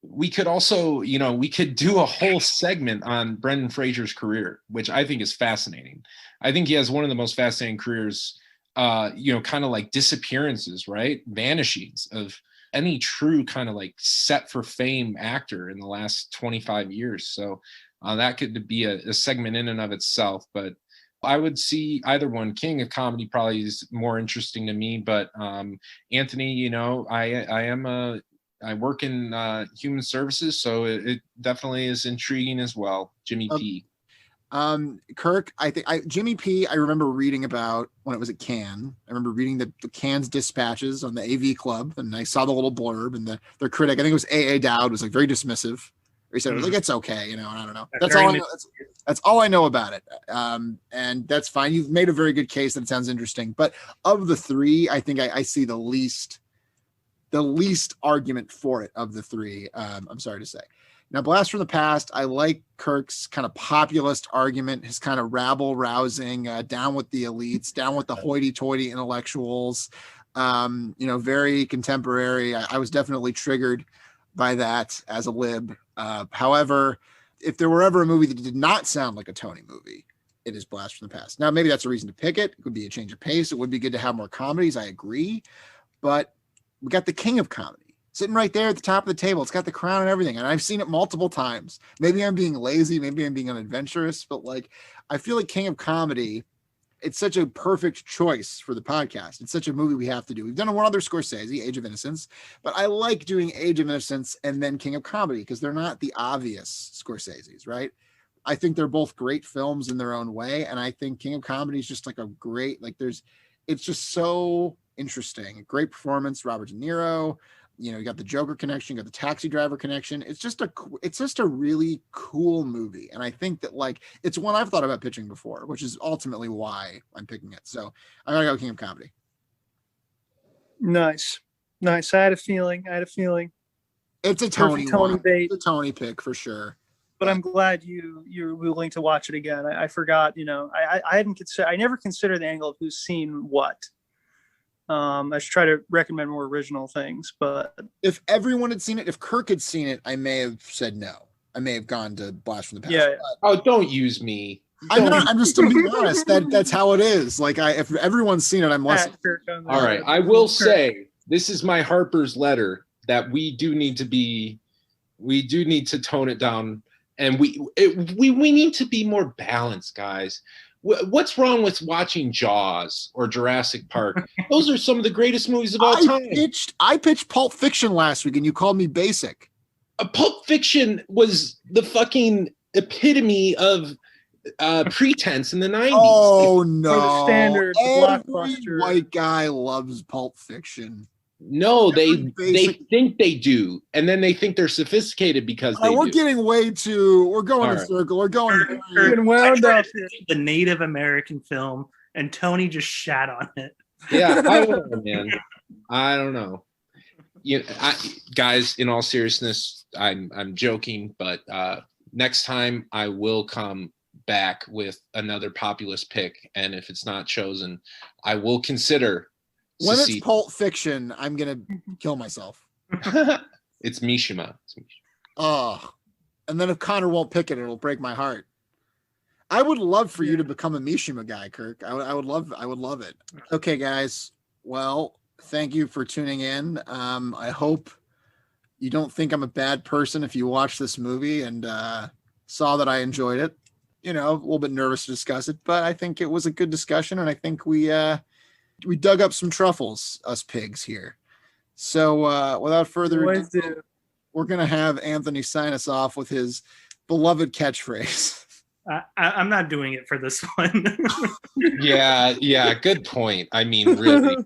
[SPEAKER 2] we could also, we could do a whole segment on Brendan Fraser's career, which I think is fascinating. I think he has one of the most fascinating careers, kind of like disappearances, right? Vanishings of any true kind of like set for fame actor in the last 25 years. So that could be a segment in and of itself, but I would see either one. King of Comedy probably is more interesting to me, but Anthony, I work in human services, so it definitely is intriguing as well. Jimmy P.
[SPEAKER 1] Kirk, I think Jimmy P. I remember reading about when it was at Cannes. I remember reading the Cannes dispatches on the AV Club, and I saw the little blurb, and their critic, I think it was A.A. Dowd, was like very dismissive. He said it was like, it's okay, and I don't know. That's all I know. That's all I know about it. And that's fine. You've made a very good case that it sounds interesting. But of the three, I think I see the least argument for it of the three. I'm sorry to say. Now, Blast from the Past, I like Kirk's kind of populist argument, his kind of rabble-rousing, down with the elites, down with the hoity-toity intellectuals, very contemporary. I was definitely triggered by that as a lib. However, if there were ever a movie that did not sound like a Tony movie, it is Blast from the Past. Now, maybe that's a reason to pick it. It would be a change of pace. It would be good to have more comedies. I agree. But we got the king of comedy sitting right there at the top of the table. It's got the crown and everything. And I've seen it multiple times. Maybe I'm being lazy. Maybe I'm being unadventurous. But I feel like King of Comedy, it's such a perfect choice for the podcast. It's such a movie we have to do. We've done one other Scorsese, Age of Innocence, but I like doing Age of Innocence and then King of Comedy because they're not the obvious Scorseses, right? I think they're both great films in their own way. And I think King of Comedy is just a great, it's just so interesting. Great performance, Robert De Niro. You got the Joker connection, you got the Taxi Driver connection. It's just a really cool movie. And I think that it's one I've thought about pitching before, which is ultimately why I'm picking it. So I'm going to go King of Comedy.
[SPEAKER 3] Nice. I had a feeling.
[SPEAKER 1] It's a Tony
[SPEAKER 3] bait.
[SPEAKER 1] It's a Tony pick for sure.
[SPEAKER 3] But I'm glad you're willing to watch it again. I forgot, I never considered the angle of who's seen what. I should try to recommend more original things, but
[SPEAKER 1] if everyone had seen it, if Kirk had seen it, I may have said no. I may have gone to Blast from the Past.
[SPEAKER 3] Yeah.
[SPEAKER 2] Oh, don't use me.
[SPEAKER 1] I'm just to be honest. That's how it is. If everyone's seen it, I'm less.
[SPEAKER 2] All right. I will say this is my Harper's letter that we do need to tone it down, and we need to be more balanced, guys. What's wrong with watching Jaws or Jurassic Park? Those are some of the greatest movies of all time.
[SPEAKER 1] I pitched Pulp Fiction last week, and you called me basic.
[SPEAKER 2] Pulp Fiction was the fucking epitome of pretense in the 90s.
[SPEAKER 1] Oh, no.
[SPEAKER 3] For the standard, the blockbuster.
[SPEAKER 1] White guy loves Pulp Fiction.
[SPEAKER 2] No, they think they do, and then they think they're sophisticated because they
[SPEAKER 1] we're
[SPEAKER 2] do.
[SPEAKER 1] getting way too. We're going in a circle. We're going.
[SPEAKER 3] Getting wound up here.
[SPEAKER 4] The Native American film, and Tony just shat on it.
[SPEAKER 2] Yeah, I don't know, man. I don't know. Guys, in all seriousness, I'm joking, but next time I will come back with another populist pick, and if it's not chosen, I will consider.
[SPEAKER 1] When it's Pulp Fiction, I'm gonna kill myself.
[SPEAKER 2] It's Mishima.
[SPEAKER 1] Oh, and then if Connor won't pick it, it'll break my heart. I would love for you to become a Mishima guy, Kirk. I would love it. Okay, guys. Well, thank you for tuning in. I hope you don't think I'm a bad person if you watch this movie and saw that I enjoyed it. A little bit nervous to discuss it, but I think it was a good discussion, and I think we dug up some truffles, us pigs here. So without further ado, we're going to have Anthony sign us off with his beloved catchphrase.
[SPEAKER 4] I'm not doing it for this one.
[SPEAKER 2] Yeah, good point. I mean, really.